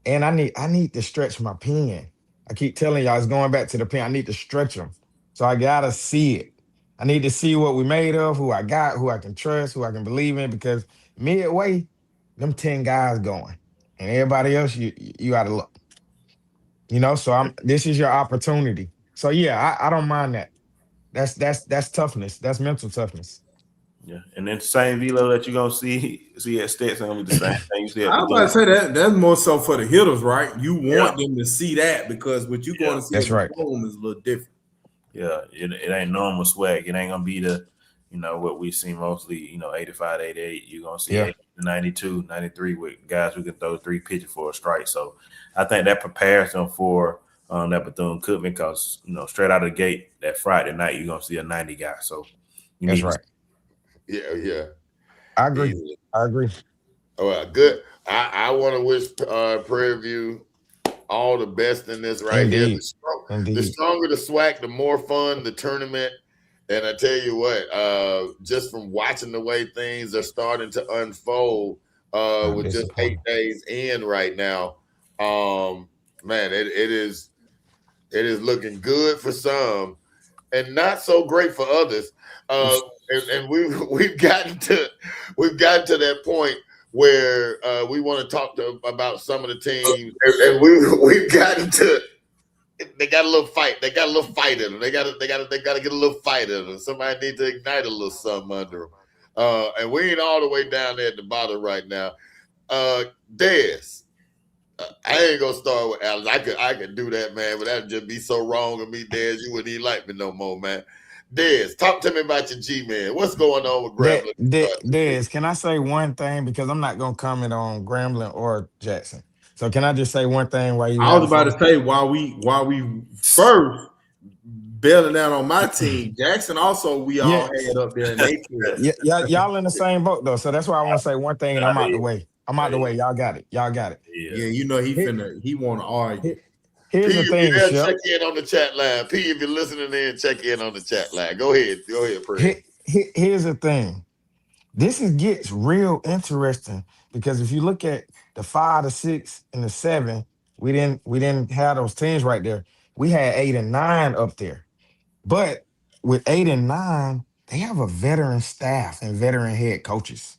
and I need to stretch my pen. I keep telling y'all it's going back to the pen. I need to stretch them, so I gotta see it. I need to see what we made of, who I got, who I can trust, who I can believe in. Because midway, them 10 guys going, and everybody else you gotta look. So this is your opportunity. So yeah, I don't mind that. That's toughness. That's mental toughness.
Yeah, and then the same velo that you're gonna see at Stetson gonna be the same thing you see at
I was about to say that's more so for the hitters, right? You want them to see that, because what you're going to see at home is a little different.
Yeah, it ain't normal SWAC. It ain't gonna be the, what we see mostly, 85, 88. You're gonna see 80, 92, 93 with guys who can throw 3 pitches for a strike. So I think that prepares them for that Bethune-Cookman, because straight out of the gate that Friday night you're gonna see a 90 guy. So
that's right.
Yeah.
I agree. Easily. I agree.
All right, good. I want to wish Prairie View all the best in this right here. The stronger the SWAC, the more fun the tournament. And I tell you what, just from watching the way things are starting to unfold with just 8 days in right now, man, it is looking good for some and not so great for others. And we've gotten to that point where we want to talk about some of the teams, and we've gotten to. They got a little fight. They got a little fight in them. They got to get a little fight in them. Somebody needs to ignite a little something under them. And we ain't all the way down there at the bottom right now. Dez, I ain't gonna start with Alex. I could do that, man, but that'd just be so wrong of me, Dez. You wouldn't even like me no more, man. Dez, talk to me about your G-Man. What's going on with Grambling?
Dez, can I say one thing? Because I'm not going to comment on Grambling or Jackson. So can I just say one thing while you
I was about to say, while we first bailing out on my team, Jackson also we all had up there. And
y'all in the same boat, though. So that's why I want to say one thing, and I'm out the way. The way. Y'all got it.
Yeah, he want to argue.
Here's the thing,
check in on the chat line. P, if you're listening in, check in on the chat line. Go ahead, Prince.
Here's the thing. This gets real interesting, because if you look at the 5, the 6, and the 7, we didn't have those teams right there. We had 8 and 9 up there. But with 8 and 9, they have a veteran staff and veteran head coaches.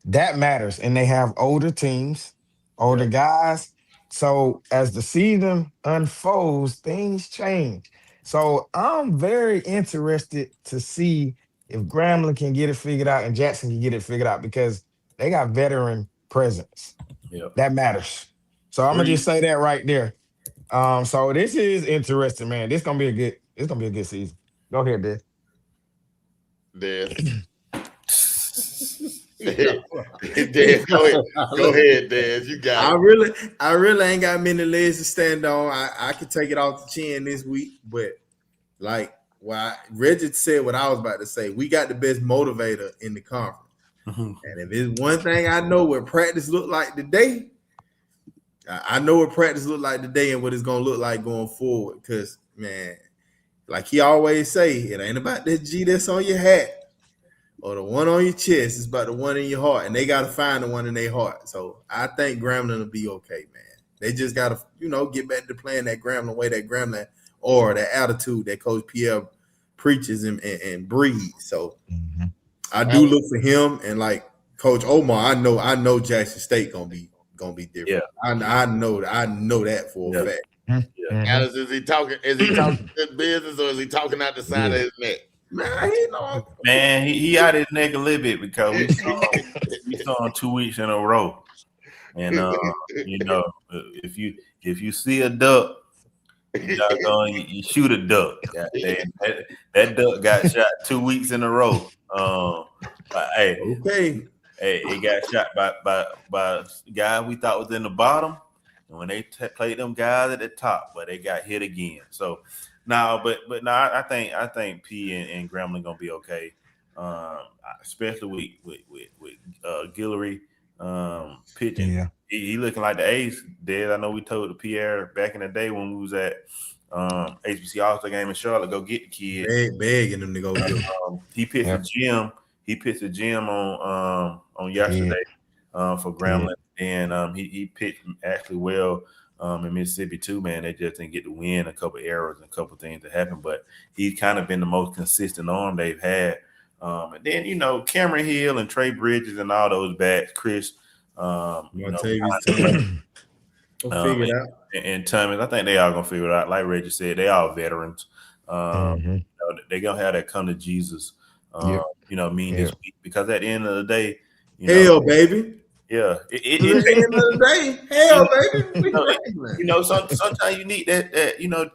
That matters. And they have older teams, older guys. So as the season unfolds, things change. So I'm very interested to see if Grambling can get it figured out and Jackson can get it figured out, because they got veteran presence. That matters. So I'm gonna just say that right there. So this is interesting, man. It's gonna be a good season. Go ahead, Dad.
Dad, go ahead, Dad. You got
it. I really ain't got many legs to stand on. I could take it off the chin this week, but Reggie said what I was about to say. We got the best motivator in the conference. And if it's one thing I know what practice look like today, I know what practice look like today and what it's gonna look like going forward. Because man, like he always say, it ain't about that G that's on your hat or the one on your chest. It's about the one in your heart, and they got to find the one in their heart. So I think Grambling will be okay, man. They just got to, get back to playing that Grambling way, that Grambling or that attitude that Coach Pierre preaches and breathes. So I do look for him, and like Coach Omar, I know Jackson State gonna be different.
Yeah.
I know that for a fact.
Alice, is he talking good business, or is he talking out the side of his neck?
Man, he out his neck a little bit because we saw him 2 weeks in a row. And if you see a duck, you shoot a duck. That duck got shot 2 weeks in a row. It got shot by a guy we thought was in the bottom, and when they played them guys at the top, but they got hit again. So I think P and Grambling gonna be okay, especially with Guillory pitching.
Yeah.
He looking like the ace. Dad, I know we told the Pierre back in the day when we was at HBC All-Star game in Charlotte, go get the kid.
Begging them to go get
he pitched a gym. He pitched a gym on yesterday for Grambling, and he pitched actually well in Mississippi too. Man, they just didn't get to win. A couple errors and a couple things that happened, but he's kind of been the most consistent arm they've had. And then Cameron Hill and Trey Bridges and all those backs, Chris.
Figure it out.
And Thomas, I think they all gonna figure it out. Like Reggie said, they all veterans. They're gonna have that come to Jesus. This week, because at the end of the day,
baby.
Yeah,
at the end of the day,
baby. Sometimes you need that.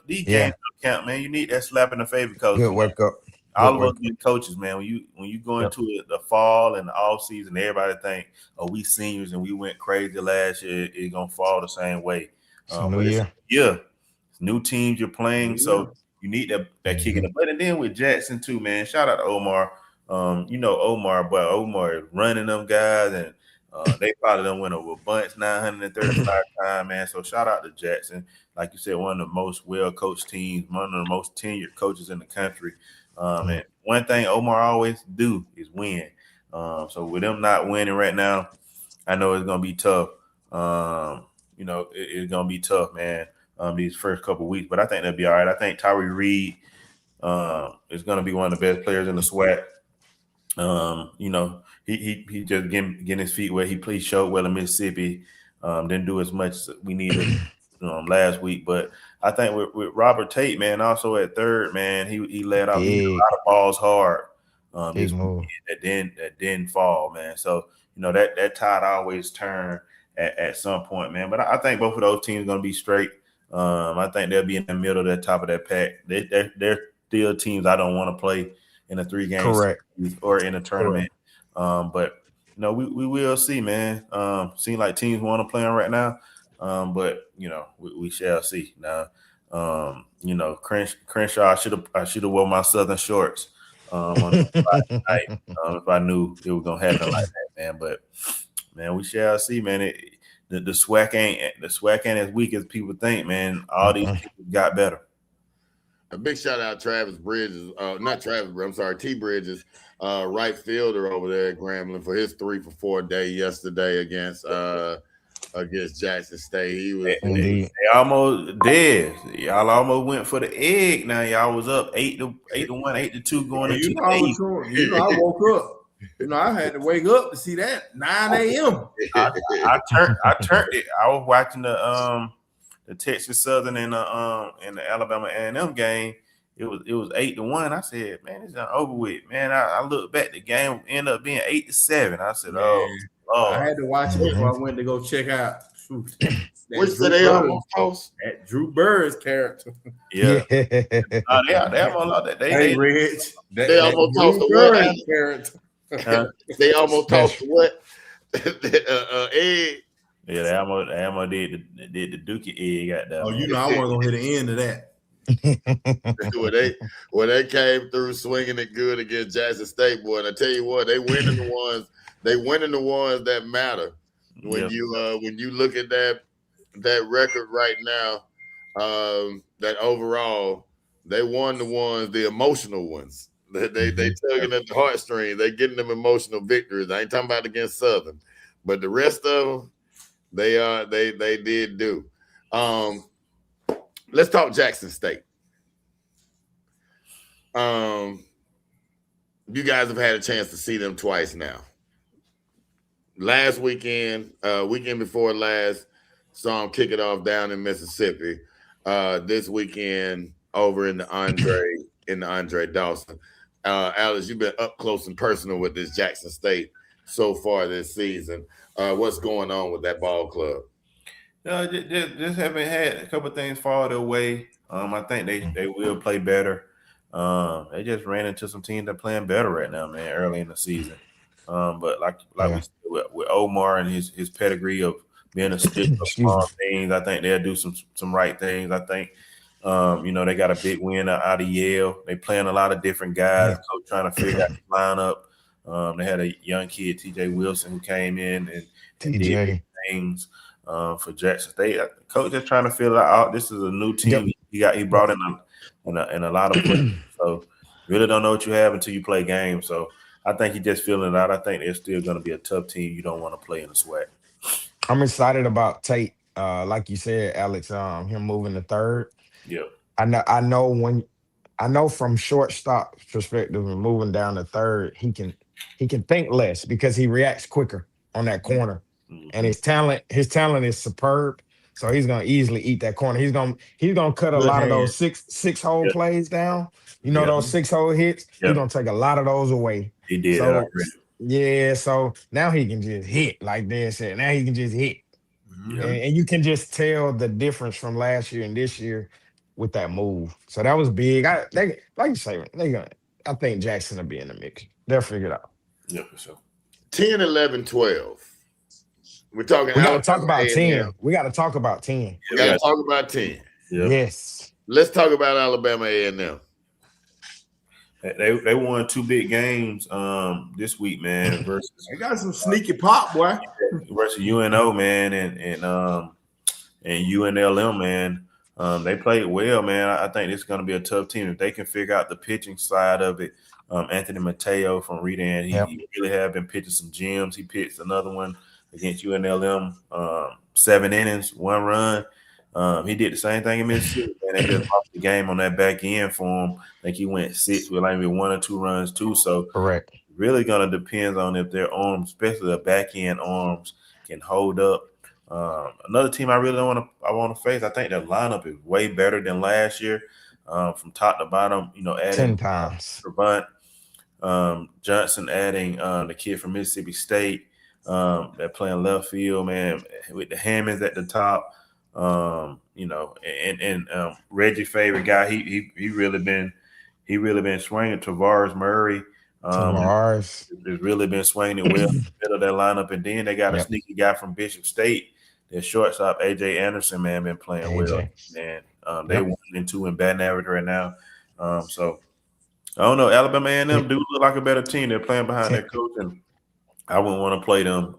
These games don't count, man. You need that slap in the face because
good wake up.
All of us be coaches, man. When you go into the fall and the off season, everybody think, we seniors and we went crazy last year. It's gonna fall the same way. New teams you're playing, so you need that kick in the butt. And then with Jackson too, man. Shout out to Omar. Omar, but Omar is running them guys, and they probably done went over a bunch 935 times, man. So shout out to Jackson. Like you said, one of the most well-coached teams, one of the most tenured coaches in the country. And one thing Omar always do is win. So with them not winning right now, I know it's gonna be tough. It's gonna be tough, man. These first couple of weeks, but I think they'll be all right. I think Tyree Reed is gonna be one of the best players in the SWAC. He just getting his feet wet. He showed well in Mississippi. Didn't do as much as we needed last week, but I think with Robert Tate, man, also at third, man, he led off a lot of balls hard. That didn't fall, man. So that tide always turn at some point, man. But I think both of those teams are gonna be straight. I think they'll be in the middle of that top of that pack. They're still teams I don't want to play in a 3-game series or in a tournament. But we will see, man. Seem like teams want to play them right now. But we shall see. Now, Crenshaw, I should have worn my Southern shorts on Friday night if I knew it was gonna happen like that, man. But man, we shall see, man. The SWAC ain't as weak as people think, man. All these people got better.
A big shout out Travis Bridges, not Travis, I'm sorry, T Bridges, right fielder over there at Grambling for his 3-for-4 day yesterday against Jackson State. He was
they almost dead. Y'all almost went for the egg. Now y'all was up 8-1, 8-2 going into the eighth.
I woke up. I had to wake up to see that 9 a.m.
I turned it. I was watching the Texas Southern and the Alabama A&M game. It was 8-1. I said, man, it's not over with. Man, I looked back. The game ended up being 8-7. I said,
I had to watch it before I went to go check out.
Which they almost tossed?
That Drew Bird's character.
Yeah. They almost
They almost tossed the what character. They almost tossed the what? Egg.
Yeah, the Alamo did the Dookie egg got that.
Oh, I wasn't gonna hit the end of that.
when they came through swinging it good against Jackson State, boy, and I tell you what, they winning the ones that matter. When you look at that record right now, that overall, They won the emotional ones. They tugging at the heartstrings. They getting them emotional victories. I ain't talking about against Southern, but the rest of them, they did do. Let's talk Jackson State. You guys have had a chance to see them twice now. Last weekend, weekend before last, saw them kick it off down in Mississippi. This weekend over in the Andre Dawson. Alex, you've been up close and personal with this Jackson State so far this season. What's going on with that ball club?
Just haven't had a couple of things fall their way. I think they will play better. They just ran into some teams that are playing better right now, man, early in the season. But like we said, with Omar and his pedigree of being a stick of small things, I think they'll do some right things. I think they got a big win out of Yale. They playing a lot of different guys, coach trying to figure out the lineup. They had a young kid, TJ Wilson, who came in and did things for Jackson State. Coach just trying to figure out. This is a new team. He brought in a lot of players. So really don't know what you have until you play games. So I think he's just feeling it out. I think they're still going to be a tough team. You don't want to play in the SWAC.
I'm excited about Tate. Like you said, Alex, him moving to third.
Yeah.
I know from shortstop perspective and moving down to third, he can think less because he reacts quicker on that corner. Mm-hmm. And his talent is superb. So he's gonna easily eat that corner. He's gonna cut a lot of those six hole plays down. Those 6-hole hits. He's gonna take a lot of those away.
He did.
So now he can just hit, like Dan said. Now he can just hit. Mm-hmm. And you can just tell the difference from last year and this year with that move. So that was big. Like you say, I think Jackson will be in the mix. They'll figure it out.
Yeah, for sure.
10, 11, 12. We're talking.
We got to talk about 10. We got to talk about 10.
We got to talk about 10.
Yep.
Yes.
Let's talk about Alabama A&M.
They won 2 big games this week, man. Versus
they got some sneaky pop, boy.
Versus UNO, man, and UNLM, man. They played well, man. I think this is going to be a tough team if they can figure out the pitching side of it. Anthony Mateo from Redan, he really have been pitching some gems. He pitched another one against UNLM, 7 innings, 1 run. He did the same thing in Mississippi, and they just lost the game on that back end for him. I think he went 6 with maybe 1 or 2 runs too. So
correct.
Really going to depend on if their arms, especially the back end arms, can hold up. Another team I really want to face. I think their lineup is way better than last year, from top to bottom. Adding
10 times.
Trevant, Johnson, adding the kid from Mississippi State. They're playing left field, man, with the Hammonds at the top. And Reggie's favorite guy. He really been swinging. Tavares Murray. Has really been swinging it well in the middle of their lineup, and then they got a sneaky guy from Bishop State. Their shortstop AJ Anderson, man, been playing well. Man, they 1-2 in batting average right now. So I don't know. Alabama A&M do look like a better team. They're playing behind their coach, and I wouldn't want to play them.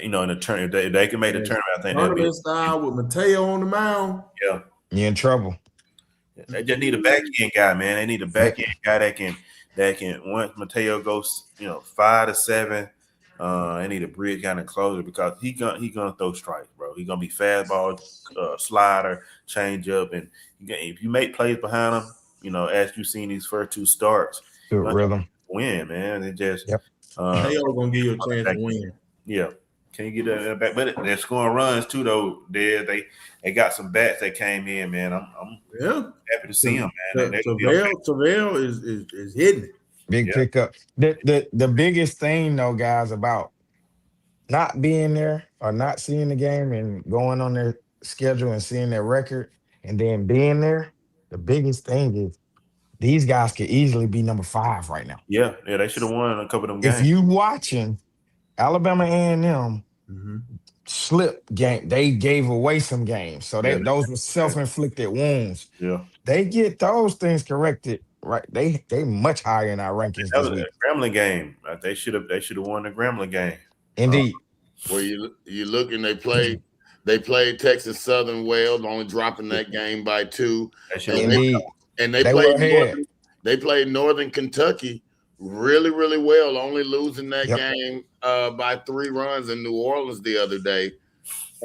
In the tournament, if they can make the tournament, I think they'll be
style with Mateo on the mound.
Yeah,
you're in trouble.
They just need a back end guy, man. They need a back end guy that can once Mateo goes, 5 to 7. They need a bridge kind of closer because he gonna throw strikes, bro. He's gonna be fastball, slider, change up, and if you make plays behind him, as you've seen these first 2 starts,
good rhythm,
win, man. It just
Mateo gonna give you a chance to win.
Yeah. Can you get that back? But they're scoring runs too, though. They got some bats that came in, man. I'm happy to see them, man.
Tavell is hitting it.
Big pickup. The biggest thing, though, guys, about not being there or not seeing the game and going on their schedule and seeing their record and then being there, the biggest thing is these guys could easily be number 5 right now.
Yeah, they should have won a couple of them games.
If you watching Alabama A&M slip game, they gave away some games. So those were self-inflicted wounds.
Yeah.
They get those things corrected, right? They much higher in our rankings.
That was a Grambling game. They should have won the Grambling game.
Indeed.
Where you look and they played Texas Southern well, only dropping that game by 2.
Indeed.
And they played Northern Kentucky really, really well, only losing that game by 3 runs in New Orleans the other day.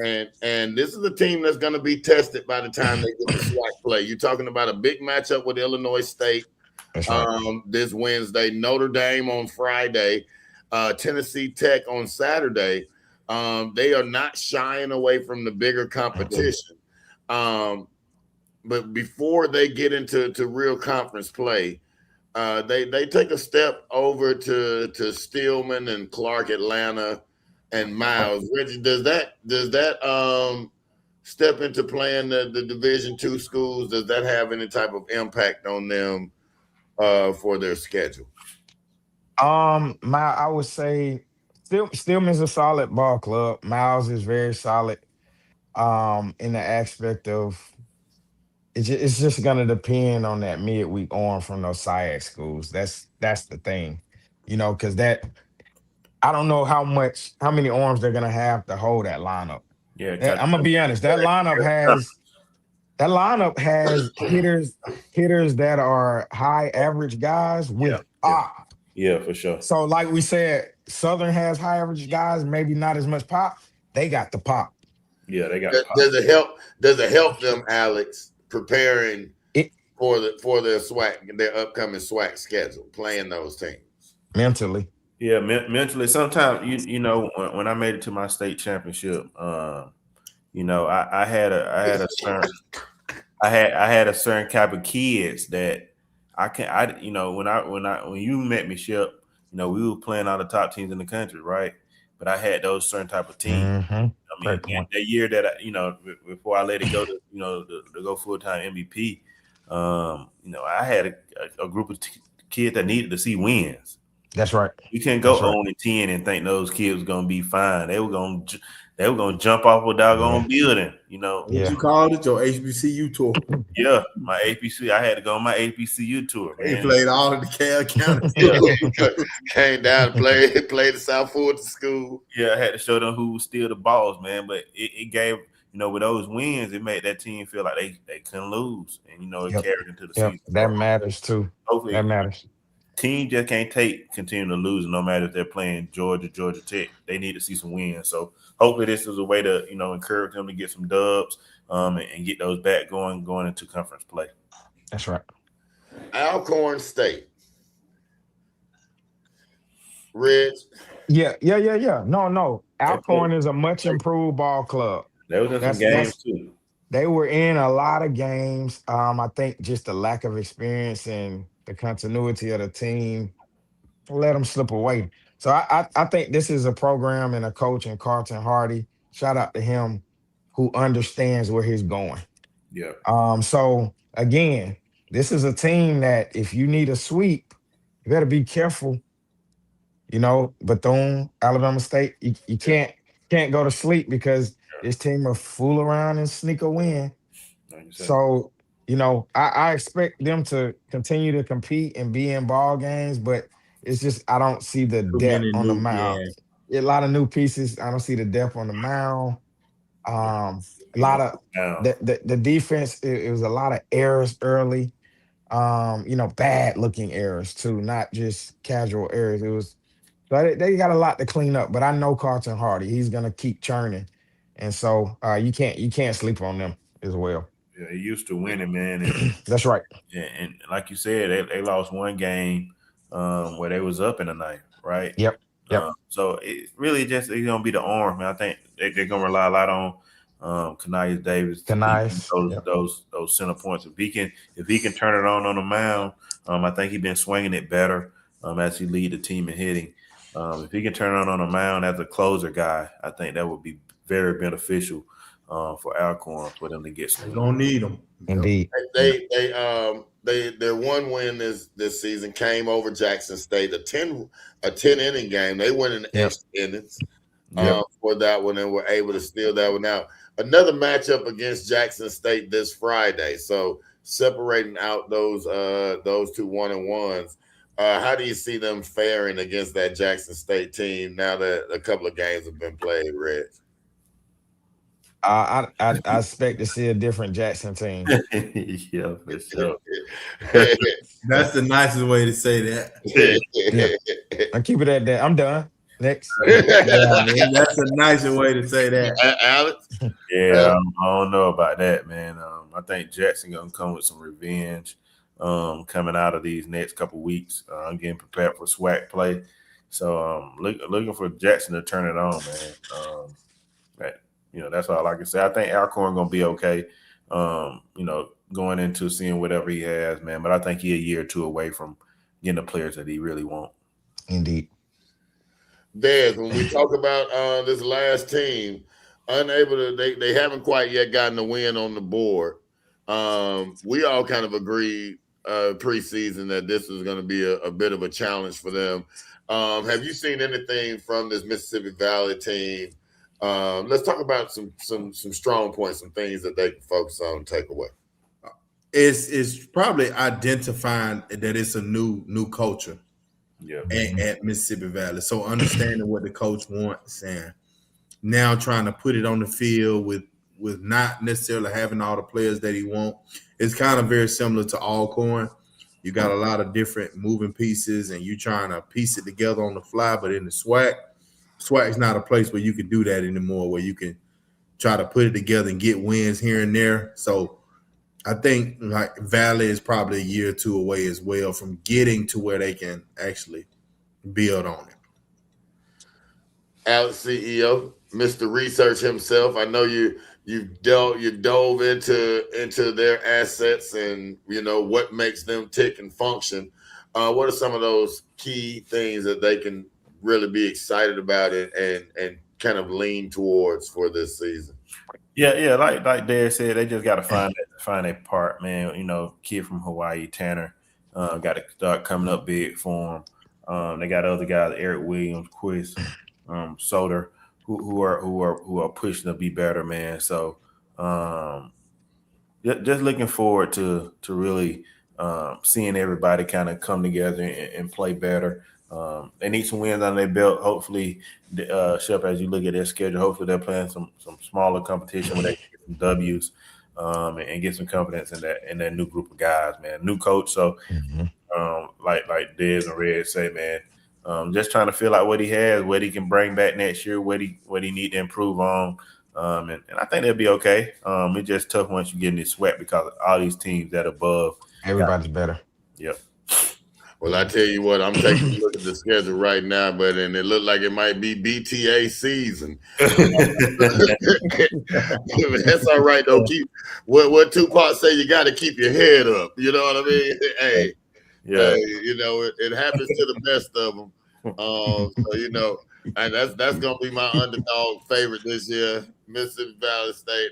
And this is a team that's going to be tested by the time they get to SWAC play. You're talking about a big matchup with Illinois State this Wednesday, Notre Dame on Friday, Tennessee Tech on Saturday. They are not shying away from the bigger competition. But before they get into real conference play, they take a step over to Stillman and Clark Atlanta and Miles. Reggie, does that step into playing the Division II schools? Does that have any type of impact on them for their schedule?
I would say Stillman's a solid ball club. Miles is very solid. In the aspect of it's just gonna depend on that midweek arm from those SWAC schools. That's the thing, because that I don't know how many arms they're gonna have to hold that lineup. Yeah, I'm gonna be honest. That lineup has hitters that are high average guys with pop.
Yeah, for sure.
So, like we said, Southern has high average guys, maybe not as much pop. They got the pop.
Yeah, they got.
Does it help them, Alex, preparing for their SWAC, their upcoming SWAC schedule, playing those teams
mentally?
Yeah, mentally. Sometimes when I made it to my state championship, I had a certain type of kids that when you met me, Shep, we were playing all the top teams in the country, right? But I had those certain type of teams.
Mm-hmm.
That year that before I let it go to go full time MVP, I had a group of kids that needed to see wins.
That's right.
You can't go 0-10 and think those kids were gonna be fine. They were gonna jump off a doggone building.
What you called it? Your HBCU tour.
Yeah, my HBCU. I had to go on my HBCU tour. Man.
He played all of the counties.
Came down and played the South Fulton school.
Yeah, I had to show them who was still the balls, man. But it gave, with those wins, it made that team feel like they couldn't lose. And, it carried into the season.
That matters too. Hopefully, that matters.
Team just can't continue to lose no matter if they're playing Georgia Tech. They need to see some wins. So hopefully this is a way to, encourage them to get some dubs and get those back going into conference play.
That's right.
Alcorn State. Reg.
Yeah. No. Alcorn is a much improved ball club.
They was in some games too.
They were in a lot of games. I think just the lack of experience and the continuity of the team let them slip away. So I think this is a program and a coach in Carlton Hardy. Shout out to him, who understands where he's going.
Yeah.
So again, this is a team that if you need a sweep, you better be careful. Bethune, Alabama State, you can't go to sleep because this team will fool around and sneak a win. So, I expect them to continue to compete and be in ball games, but it's just I don't see the depth on the mound. Yeah. A lot of new pieces. I don't see the depth on the mound. A lot of the defense. It was a lot of errors early. Bad looking errors too, not just casual errors. It was. So they got a lot to clean up, but I know Carlton Hardy. He's gonna keep churning, and so you can't sleep on them as well.
Yeah, he used to winning, man. And,
that's right.
Yeah, and like you said, they lost one game where they was up in the ninth, right?
Yep.
So it really just it's gonna be the arm, man. I think they're gonna rely a lot on Kanias Davis. Those center points. If he can turn it on the mound, I think he's been swinging it better as he lead the team in hitting. If he can turn it on the mound as a closer guy, I think that would be very beneficial for Alcorn for them to get some.
They're gonna need them.
Indeed.
Their one win this season came over Jackson State, a 10 inning game. They went in extra innings for that one and were able to steal that one out. Another matchup against Jackson State this Friday. So separating out those two 1-1s. How do you see them faring against that Jackson State team now that a couple of games have been played, Reg?
I expect to see a different Jackson team.
Yeah, for sure.
That's the nicest way to say that.
Yeah. I keep it at that. I'm done. Next.
Yeah, man, that's a nicer way to say that.
Alex?
Yeah, I don't know about that, man. I think Jackson gonna come with some revenge coming out of these next couple weeks. I'm getting prepared for SWAC play. So looking for Jackson to turn it on, man. That's all I can say. I think Alcorn gonna be okay. Going into seeing whatever he has, man. But I think he's a year or two away from getting the players that he really wants.
Indeed.
Des, when we talk about this last team, they haven't quite yet gotten a win on the board. We all kind of agreed preseason that this was going to be a bit of a challenge for them. Have you seen anything from this Mississippi Valley team? Let's talk about some strong points, some things that they can focus on and take away.
It's probably identifying that it's a new culture.
Yeah.
At Mississippi Valley. So understanding what the coach wants and now trying to put it on the field with not necessarily having all the players that he wants. It's kind of very similar to Alcorn. You got a lot of different moving pieces and you trying to piece it together on the fly, but in the SWAC is not a place where you can do that anymore, where you can try to put it together and get wins here and there. So I think like Valley is probably a year or two away as well from getting to where they can actually build on it.
Alex, CEO, Mr. Research himself. I know you dove into their assets and what makes them tick and function. What are some of those key things that they can really be excited about and kind of lean towards for this season?
Yeah. Like Dad said, they just got to find a part, man. Kid from Hawaii, Tanner, got to start coming up big for him. They got other guys, Eric Williams, Quiz, Soder, who are pushing to be better, man. So just looking forward to really seeing everybody kind of come together and play better. They need some wins on their belt. Hopefully, Shep, as you look at their schedule, hopefully they're playing some smaller competition where they can get some W's and get some confidence in that new group of guys, man. New coach, so like Dez and Red say, man, just trying to feel out what he has, what he can bring back next year, what he need to improve on, and I think they'll be okay. It's just tough once you get in this sweat because all these teams that above,
everybody's better.
Yep.
Well, I tell you what, I'm taking a look at the schedule right now, and it looked like it might be BTA season. That's all right, though. Keep what Tupac say, you got to keep your head up. You know what I mean? Hey, it happens to the best of them. So and that's gonna be my underdog favorite this year, Mississippi Valley State.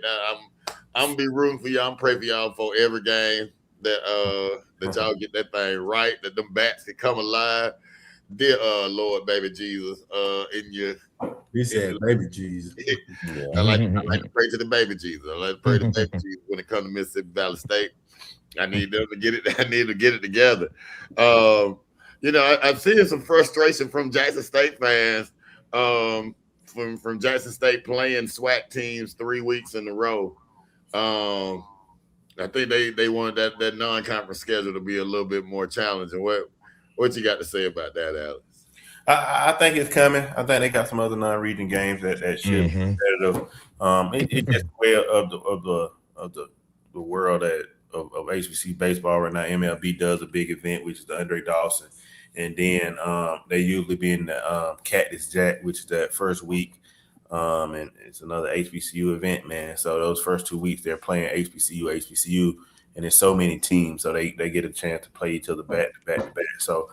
I'm gonna be rooting for y'all. I'm praying for y'all for every game that y'all get that thing right, that them bats can come alive. Dear Lord, baby Jesus, in your.
He said, "Baby Jesus."
I like to pray to the baby Jesus. I like to pray to baby Jesus when it comes to Mississippi Valley State. I need them to get it. I need to get it together. I've seen some frustration from Jackson State fans. From Jackson State playing SWAC teams 3 weeks in a row. I think they wanted that non-conference schedule to be a little bit more challenging. What you got to say about that, Alex?
I think it's coming. I think they got some other non-region games that should be competitive. It's just way of the world of HBC baseball right now. MLB does a big event, which is the Andre Dawson, and then they usually be in the Cactus Jack, which is that first week. And it's another HBCU event, man. So those first 2 weeks they're playing HBCU, and there's so many teams, so they get a chance to play each other back to back. So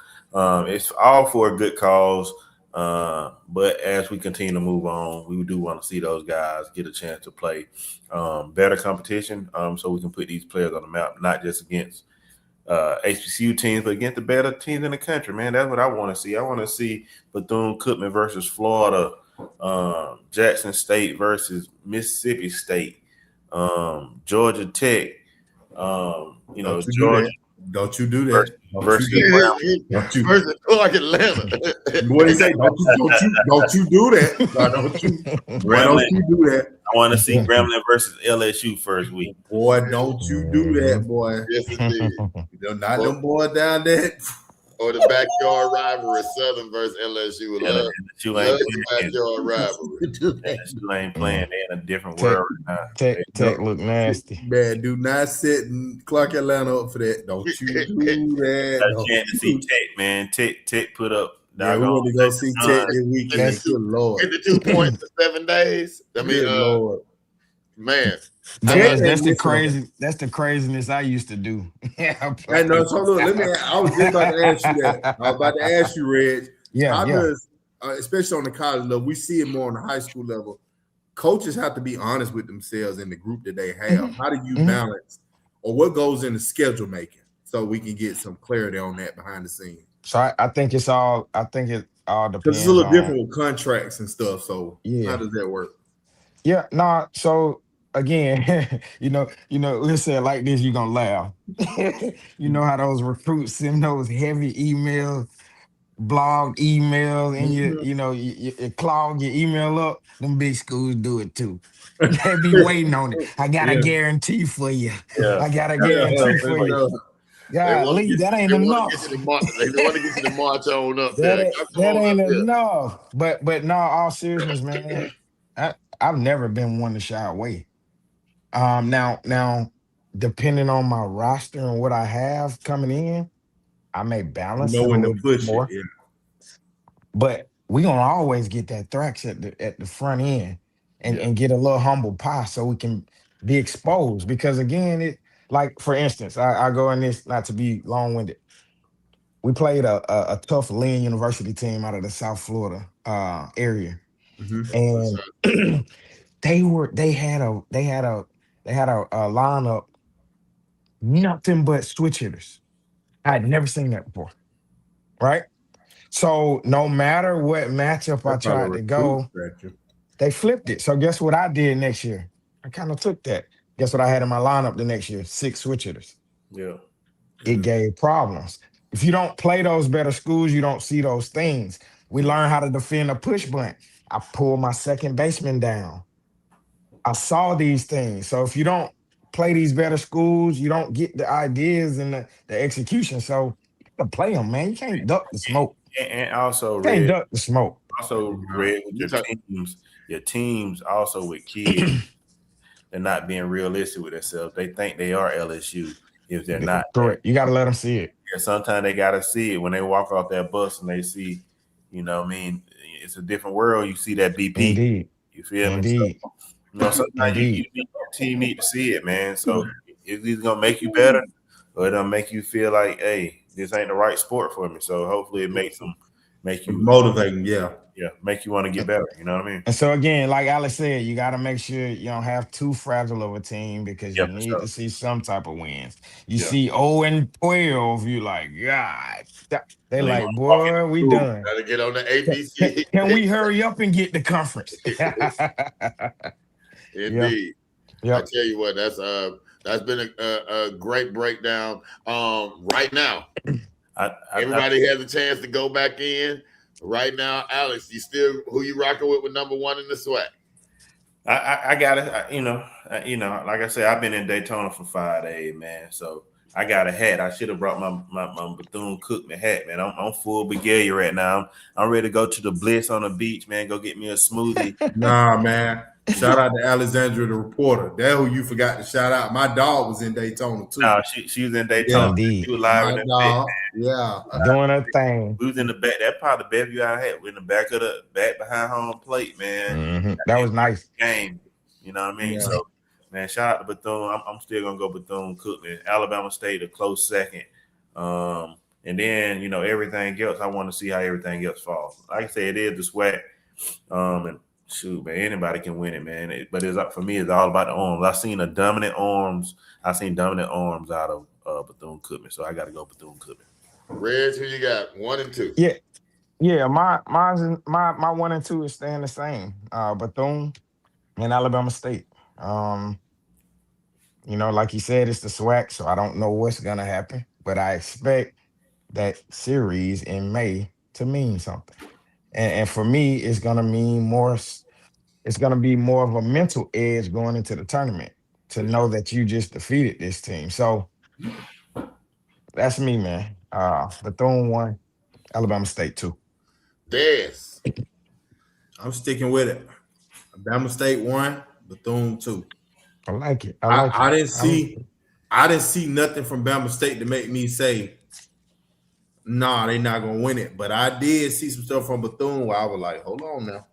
it's all for a good cause. But as we continue to move on, we do want to see those guys get a chance to play better competition, so we can put these players on the map, not just against HBCU teams, but against the better teams in the country, man. That's what I want to see. I want to see Bethune-Cookman versus Florida, Jackson State versus Mississippi State, Georgia Tech,
Don't you do that.
Versus
versus Clark Atlanta.
What do you say? Don't you do that. Don't you do that.
I want to see Grambling versus LSU first week.
Boy, don't you do that, boy.
Yes, indeed.
Not them boys down there.
Or the backyard rivalry, Southern versus LSU. Love the backyard rivalry.
LSU ain't playing. They in a different world right now.
Tech look nasty.
Man, do not sit and Clark Atlanta up for that. Don't you do that.
Got a chance to see Tech, man. Tech put up.
Yeah, we want to go see Tech this weekend. Good Lord.
52 points in 7 days. I mean,
Lord.
Man.
That's the craziness I used to do.
I know. So look, I was just about to ask you that. I was about to ask you, Reg. How does, especially on the college level, we see it more on the high school level. Coaches have to be honest with themselves in the group that they have. How do you balance, or what goes into schedule making, so we can get some clarity on that behind the scenes?
So I think it all depends.
Because it's a little different with contracts and stuff. So how does that work?
Yeah, no. So again, you know, we say it like this, you're gonna laugh. You know how those recruits send those heavy emails, blog emails, and you clog your email up. Them big schools do it too. They be waiting on it. I got a guarantee for you. I got a guarantee for you. Yeah, Lee, that ain't enough.
They want to get you to march on up.
That ain't enough. But no, all seriousness, man. I've never been one to shy away. Now, depending on my roster and what I have coming in, I may balance it a little bit more. But we're gonna always get that thrax at the front end and get a little humble pie so we can be exposed. Because again, like for instance, I go in this, not to be long-winded. We played a tough Lynn University team out of the South Florida area. And they had a lineup, nothing but switch hitters. I had never seen that before. Right? So no matter what matchup I tried to go, they flipped it. So guess what I did next year? I kind of took that. Guess what I had in my lineup the next year? 6 switch hitters.
Yeah.
It gave problems. If you don't play those better schools, you don't see those things. We learn how to defend a push bunt. I pulled my second baseman down. I saw these things. So if you don't play these better schools, you don't get the ideas and the execution. So you gotta play them, man. You can't duck the smoke.
And also,
you can't duck the smoke.
Also, Red, with your teams also with kids, they're not being realistic with themselves. They think they are LSU if they're not.
Correct. You got to let them see it.
Yeah, sometimes they got to see it when they walk off that bus and they see, it's a different world. You see that BP.
Indeed.
You feel me? So, sometimes your team need to see it, man. So it's either going to make you better or it'll make you feel like, hey, this ain't the right sport for me. So hopefully it make you
motivating,
make you want to get better. You know what I mean?
And so again, like Alex said, you got to make sure you don't have too fragile of a team because you need to see some type of wins. You see 0-12, you like, God, they like, boy, we done.
Got to get on the ABC.
Can we hurry up and get the conference?
Indeed. Yep. I tell you what, that's been a great breakdown. Right now, everybody has a chance to go back in. Right now, Alex, who you rocking with number 1 in the SWAC?
I got it. Like I said, I've been in Daytona for 5 days, man. So I got a hat. I should have brought my Bethune-Cookman hat, man. I'm full regalia right now. I'm ready to go to the Bliss on the beach, man. Go get me a smoothie.
Nah, man. Shout out to Alexandra, the reporter. That's who you forgot to shout out. My dog was in Daytona too.
No, she was in Daytona.
Indeed.
She was live in the
back. Doing her thing.
We was in the back. That probably the best view I had. We're in the back behind home plate, man.
That was nice.
Game. You know what I mean? Yeah. So, man, shout out to Bethune. I'm still gonna go Bethune-Cookman. Alabama State a close second. And then everything else. I want to see how everything else falls. Like I said, it is the SWAC. And shoot, man, anybody can win it, man. But for me, it's all about the arms. I've seen dominant arms out of Bethune-Cookman, so I got to go Bethune-Cookman.
Reg, who you got? 1 and 2.
Yeah. My 1 and 2 is staying the same. Bethune and Alabama State. Like you said, it's the SWAC, so I don't know what's gonna happen. but I expect that series in May to mean something. And for me, it's gonna mean more. It's gonna be more of a mental edge going into the tournament to know that you just defeated this team. So that's me, man. Bethune 1, Alabama State 2.
Des.
I'm sticking with it. Alabama State 1, Bethune 2.
I like it.
I didn't see nothing from Bama State to make me say, nah, they're not gonna win it. But I did see some stuff from Bethune where I was like, hold on now.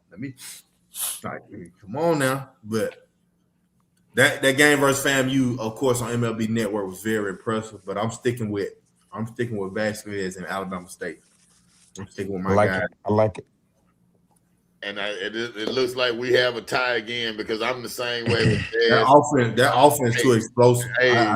Come on now. But that game versus FAMU, of course, on MLB Network was very impressive. But I'm sticking with Vasquez and Alabama State. I'm sticking with my guy.
I like it.
And it looks like we have a tie again because I'm the same way with
that offense too explosive.
Hey,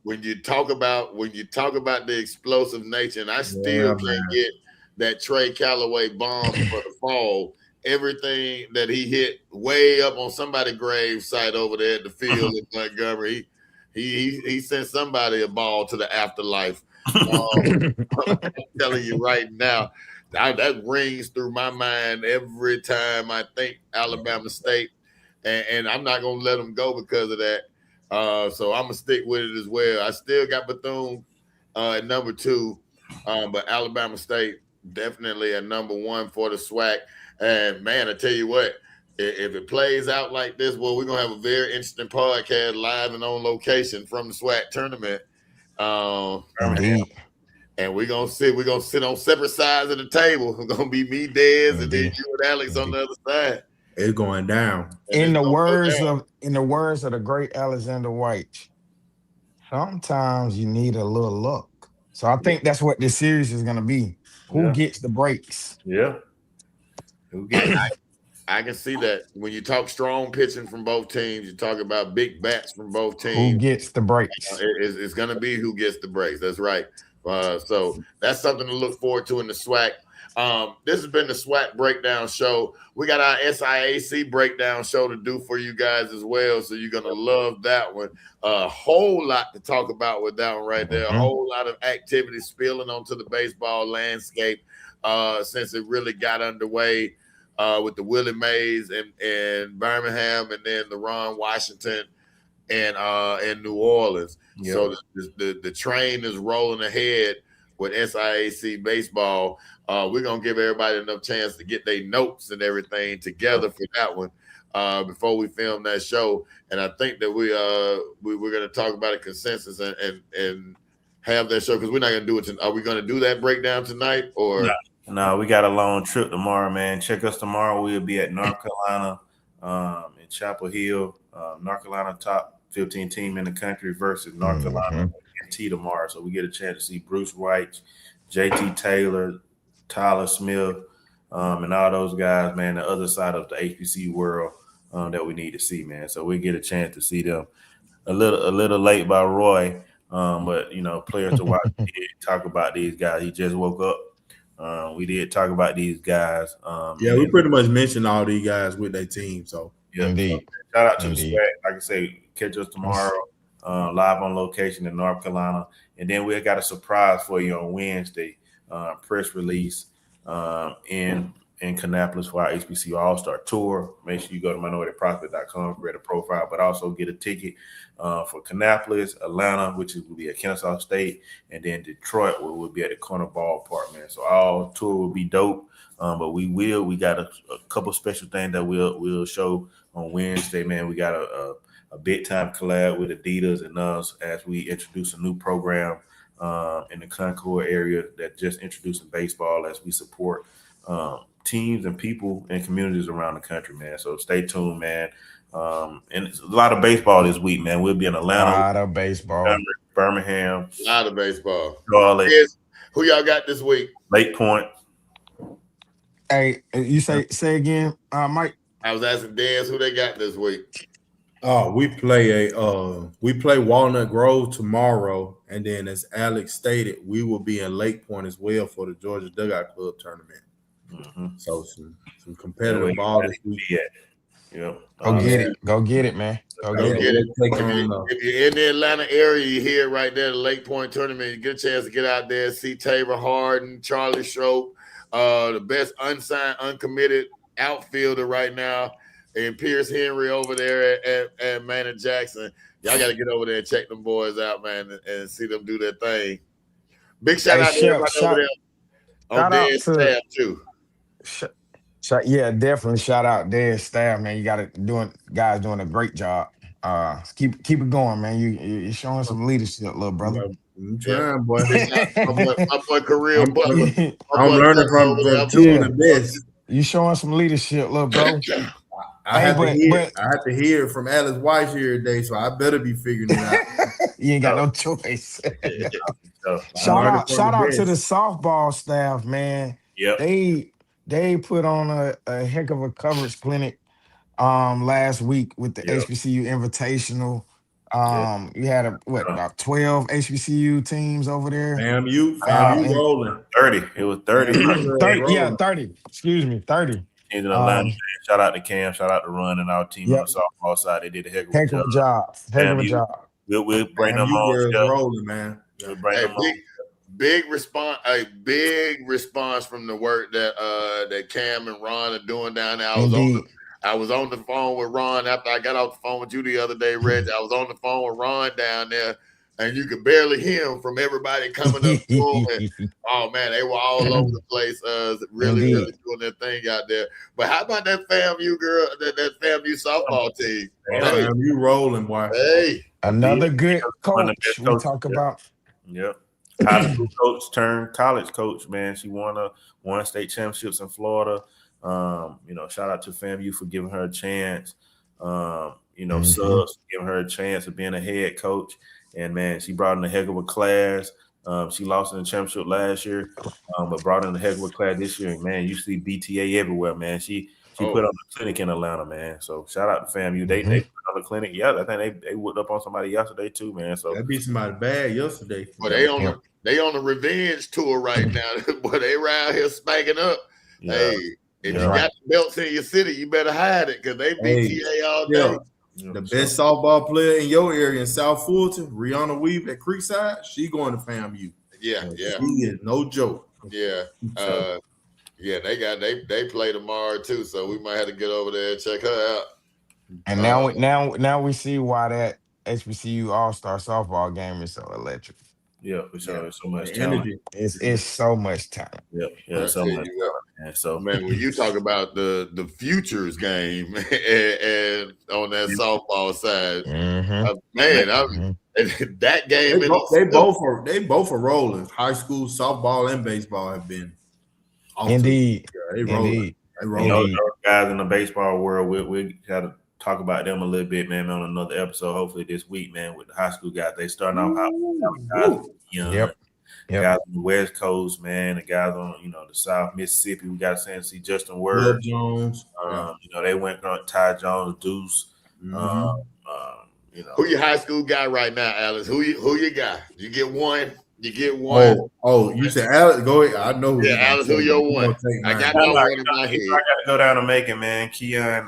when you talk about the explosive nature, and I still can't get that Trey Callaway bomb for the fall. Everything that he hit way up on somebody's grave site over there at the field in Montgomery, he sent somebody a ball to the afterlife. I'm telling you right now. That rings through my mind every time I think Alabama State, and I'm not going to let them go because of that. So I'm going to stick with it as well. I still got Bethune at number 2, but Alabama State definitely at number 1 for the SWAC. And, man, I tell you what, if it plays out like this, well, we're going to have a very interesting podcast live and on location from the SWAC tournament.
Indeed.
And we're gonna sit on separate sides of the table. It's gonna be me, Dez, and then you and Alex on the other side.
It's going down.
In the words of the great Alexander White, sometimes you need a little luck. So I think that's what this series is gonna be. Who gets the breaks?
Yeah.
I can see that. When you talk strong pitching from both teams, you talk about big bats from both teams.
Who gets the breaks?
It's gonna be who gets the breaks. That's right. So that's something to look forward to in the SWAC. This has been the SWAC Breakdown Show. We got our SIAC Breakdown Show to do for you guys as well, so you're going to love that one. A whole lot to talk about with that one right there. A whole lot of activity spilling onto the baseball landscape since it really got underway with the Willie Mays in Birmingham and then the Ron Washington and in New Orleans. Yep. So the train is rolling ahead with SIAC baseball. We're gonna give everybody enough chance to get their notes and everything together for that one before we film that show. And I think that we're gonna talk about a consensus and have that show because we're not gonna do it. Are we gonna do that breakdown tonight or?
No, we got a long trip tomorrow, man. Check us tomorrow. We'll be at North Carolina in Chapel Hill. North Carolina top 15 team in the country versus North Carolina T tomorrow. So we get a chance to see Bruce Wright, JT Taylor, Tyler Smith, and all those guys, man, the other side of the HBCU world that we need to see, man. So we get a chance to see them a little late by Roy, but, players to watch. We did talk about these guys. He just woke up. We did talk about these guys.
We pretty much mentioned all these guys with their team. So,
yeah.
Indeed.
So shout out to the SWAC. Like I say, catch us tomorrow live on location in North Carolina. And then we got a surprise for you on Wednesday, press release in Kannapolis for our HBCU All-Star Tour. Make sure you go to minorityprospect.com, create a profile, but also get a ticket for Kannapolis, Atlanta, which will be at Kennesaw State, and then Detroit, where we'll be at the Corner Ballpark, man. So our tour will be dope. But we got a couple special things that we'll show on Wednesday, man. We got a big time collab with Adidas and us as we introduce a new program in the Concord area that just introducing baseball as we support teams and people and communities around the country, man. So stay tuned, man. And it's a lot of baseball this week, man. We'll be in Atlanta.
A lot of baseball.
Birmingham.
A lot of baseball.
Charlotte.
Who y'all got this week?
Lake Point.
Hey, you say again, Mike?
I was asking Dez who they got this week.
We play Walnut Grove tomorrow, and then as Alex stated, we will be in Lake Point as well for the Georgia Dugout Club tournament. So some competitive ball this week.
Yep.
Go get it, man. Go get
it. If you're in the Atlanta area, you hear right there the Lake Point tournament. You get a chance to get out there, see Taylor Harden, Charlie Schroep, the best unsigned, uncommitted outfielder right now, and Pierce Henry over there at Manor Jackson. Y'all got to get over there and check them boys out, man, and see them do their thing. Big shout out to everybody over there on their staff too.
Yeah, definitely shout out their staff, man. You guys doing a great job. Keep it going, man. You're showing some leadership, little brother.
I'm trying, boy.
my boy Khalil Butler.
I'm learning from two of the best.
You showing some leadership, little bro.
I have to hear from Alice Weiss here today, so I better be figuring it out.
You ain't got no choice. Shout out to the softball staff, man.
Yeah,
they put on a heck of a coverage clinic last week with the HBCU Invitational. You had about 12 HBCU teams over there.
FAMU rolling.
30. It was 30.
30. Excuse me, 30.
In Atlanta, shout out to Cam, shout out to Ron and our team on the softball side. They did a heck of a job.
Heck of a job.
We'll bring them on.
Rolling, man.
We'll bring them on.
Big response from the work that Cam and Ron are doing down there. I was on the phone with Ron after I got off the phone with you the other day, Reg. I was on the phone with Ron down there, and you could barely hear him from everybody coming up to him. And, oh man, they were all over the place, really doing their thing out there. But how about that FAMU girl, that FAMU softball team?
FAMU rolling, boy.
Hey,
another good coach we talk about.
Yep. High school coach turned college coach, man. She won state championships in Florida. Shout out to FAMU for giving her a chance. Subs for giving her a chance of being a head coach. And man, she brought in a heck of a class. She lost in the championship last year, but brought in a heck of a class this year. And man, you see BTA everywhere, man. She put on a clinic in Atlanta, man. So shout out to FAMU. They put on a clinic. Yeah, I think they whooped up on somebody yesterday too, man. So
that beat somebody bad yesterday.
But they on the revenge tour right now. But they around here spanking up. Yeah. Hey, if you got the belts in your city, you better hide it because they BTA all day.
The best softball player in your area in South Fulton, Rihanna Weave at Creekside, she going to FAMU.
Yeah.
She is no joke.
Yeah. They play tomorrow too, so we might have to get over there and check her out.
And now we see why that HBCU All-Star softball game is so electric.
Yeah, for sure. There's so much talent.
It's so much talent.
Yeah, so much talent. And so,
man, when you talk about the futures game and on that softball side, that game
they both are rolling. High school softball and baseball have been
awesome. Indeed.
They rolling.
Those guys in the baseball world, we got to talk about them a little bit, man, on another episode. Hopefully this week, man, with the high school guys. They starting off hot. Yep. Guys on the West Coast, man. The guys on the South Mississippi. We got to see Justin Word
Jones.
They went on Ty Jones, Deuce.
Who your high school guy right now, Alice? Who you got? You get one.
You
said Alice. Go ahead. I know.
Yeah, Alice. Who your one? I got no one in my head.
I got to go down and make it, man. Keon.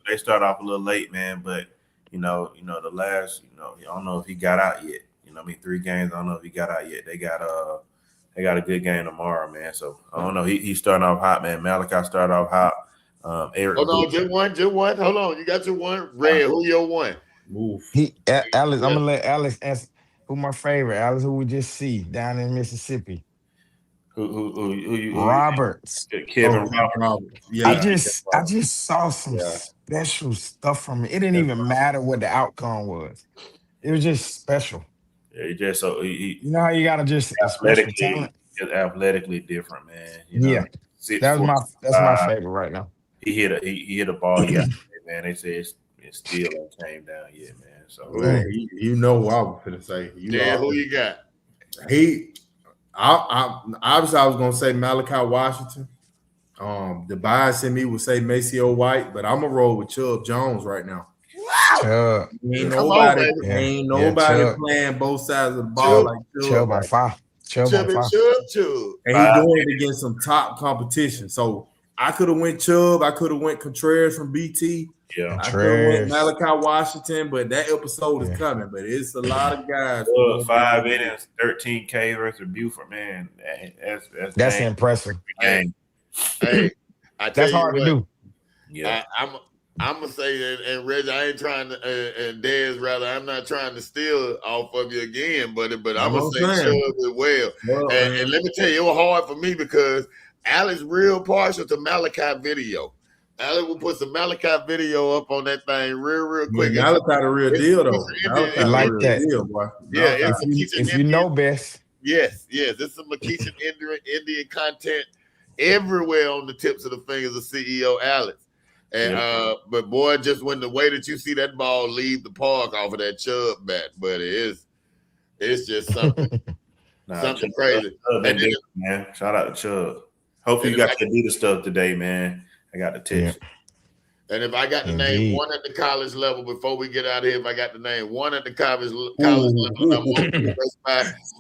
They start off a little late, man, but the last, I don't know if he got out yet. 3 games. I don't know if he got out yet. They got a good game tomorrow, man. So I don't know. He's starting off hot, man. Malachi started off hot. Eric.
Hold on, just one. Hold on, you got your one. Red, who your one?
Move. Alice. I'm gonna let Alice ask who my favorite. Alice, who we just see down in Mississippi.
Who
Roberts.
Kevin Roberts.
Yeah. I just saw some special stuff from it. It didn't even matter what the outcome was. It was just special.
Yeah, he just
you know how you gotta just
athletically different, man.
That's my favorite right now.
He hit a ball yesterday, man. They say it still ain't came down yet, man. So
you know what I was gonna say.
Who you got?
Obviously I was gonna say Malachi Washington. The bias in me would say Maceo White, but I'm gonna roll with Chubb Jones right now.
Chubb.
Ain't nobody playing both sides of the ball like Chubb.
Chubb.
Chubb.
And he's doing it against some top competition. So I could have went Chubb. I could have went Contreras from BT.
Yeah,
I could have went Malachi Washington, but that episode is coming. But it's a lot of guys.
5 innings, 13K versus Buford, man.
That's impressive.
Hey, I tell
that's
you
hard
what,
to do.
Yeah, I'm gonna say, and Reggie, I ain't trying to, and Dez, rather, I'm not trying to steal off of you again, but I'm gonna say Chubb as well. And let me tell you, it was hard for me because Alex real partial to Malachi video. Alex will put some Malachi video up on that thing real quick.
Yeah, Malachi the real deal though.
Malachi like that.
Deal, boy.
Yeah,
if you know best.
Yes, it's some McKeeshan Indian content everywhere on the tips of the fingers of CEO Alex. And but boy, just when the way that you see that ball leave the park off of that Chubb bat, but it's just something something crazy.
Man, shout out to Chubb. Hopefully you got to do the stuff today, man. I got the tips.
Yeah. And if I got to name one at the college level before we get out of here, if I got to name one at the college level,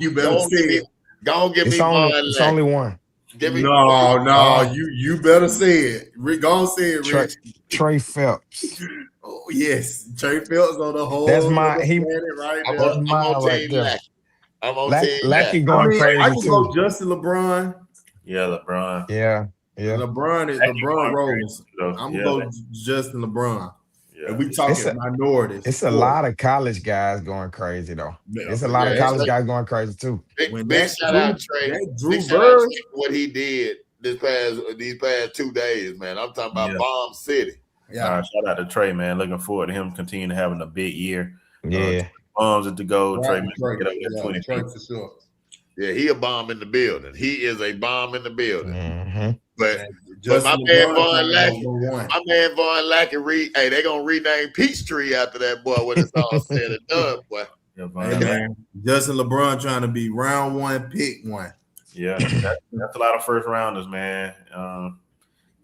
you better say it. Go give me one.
It's only one.
No, you better say it. Rick, go say it, Rich.
Trey Phelps.
Oh yes, Trey Phelps on the whole.
That's my
right
I'm on team Lackey. I'm on team
Lackey going crazy.
I can go Justin LeBron.
Yeah, LeBron.
Yeah.
LeBron rolls. I'm gonna go Justin LeBron. Yeah. And we talking minorities.
It's a lot of college guys going crazy though. It's a lot of college guys going crazy too.
Big shout out Trey. Big shout out to what he did these past 2 days, man. I'm talking about Bomb City.
Yeah, shout out to Trey, man. Looking forward to him continuing having a big year.
Yeah,
bombs at the goal. Trey, get up
there 20 Trey for sure.
Yeah, he a bomb in the building. He is a bomb in the building.
Mm-hmm.
But my man Von Lackey, they're gonna rename Peachtree after that boy when it's all said and done, boy.
Justin LeBron trying to be round one, pick one.
Yeah, that's a lot of first rounders, man.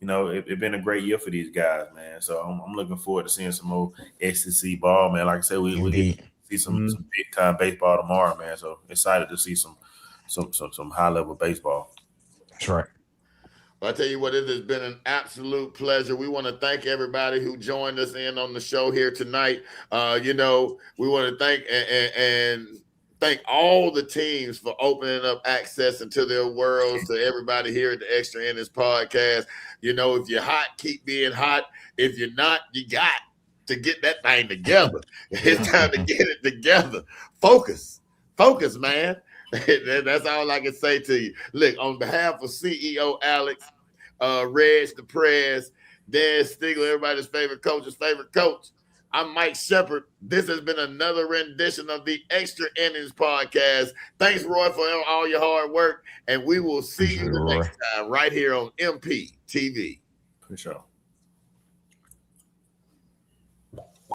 It's been a great year for these guys, man. So I'm looking forward to seeing some more SEC ball, man. Like I said, we get to see some big time baseball tomorrow, man. So excited to see some high level baseball.
That's right.
Well, I tell you what, it has been an absolute pleasure. We want to thank everybody who joined us in on the show here tonight. We want to thank and thank all the teams for opening up access into their worlds to everybody here at the Extra Innings Podcast. If you're hot, keep being hot. If you're not, you got to get that thing together. It's time to get it together. Focus, man. That's all I can say to you. Look, on behalf of CEO Alex, Reg the Prez, Dez Stigler, everybody's favorite coach, I'm Mike Shepard. This has been another rendition of the Extra Innings Podcast. Thanks, Roy, for all your hard work, and we will see you the next time right here on MP TV.
For sure.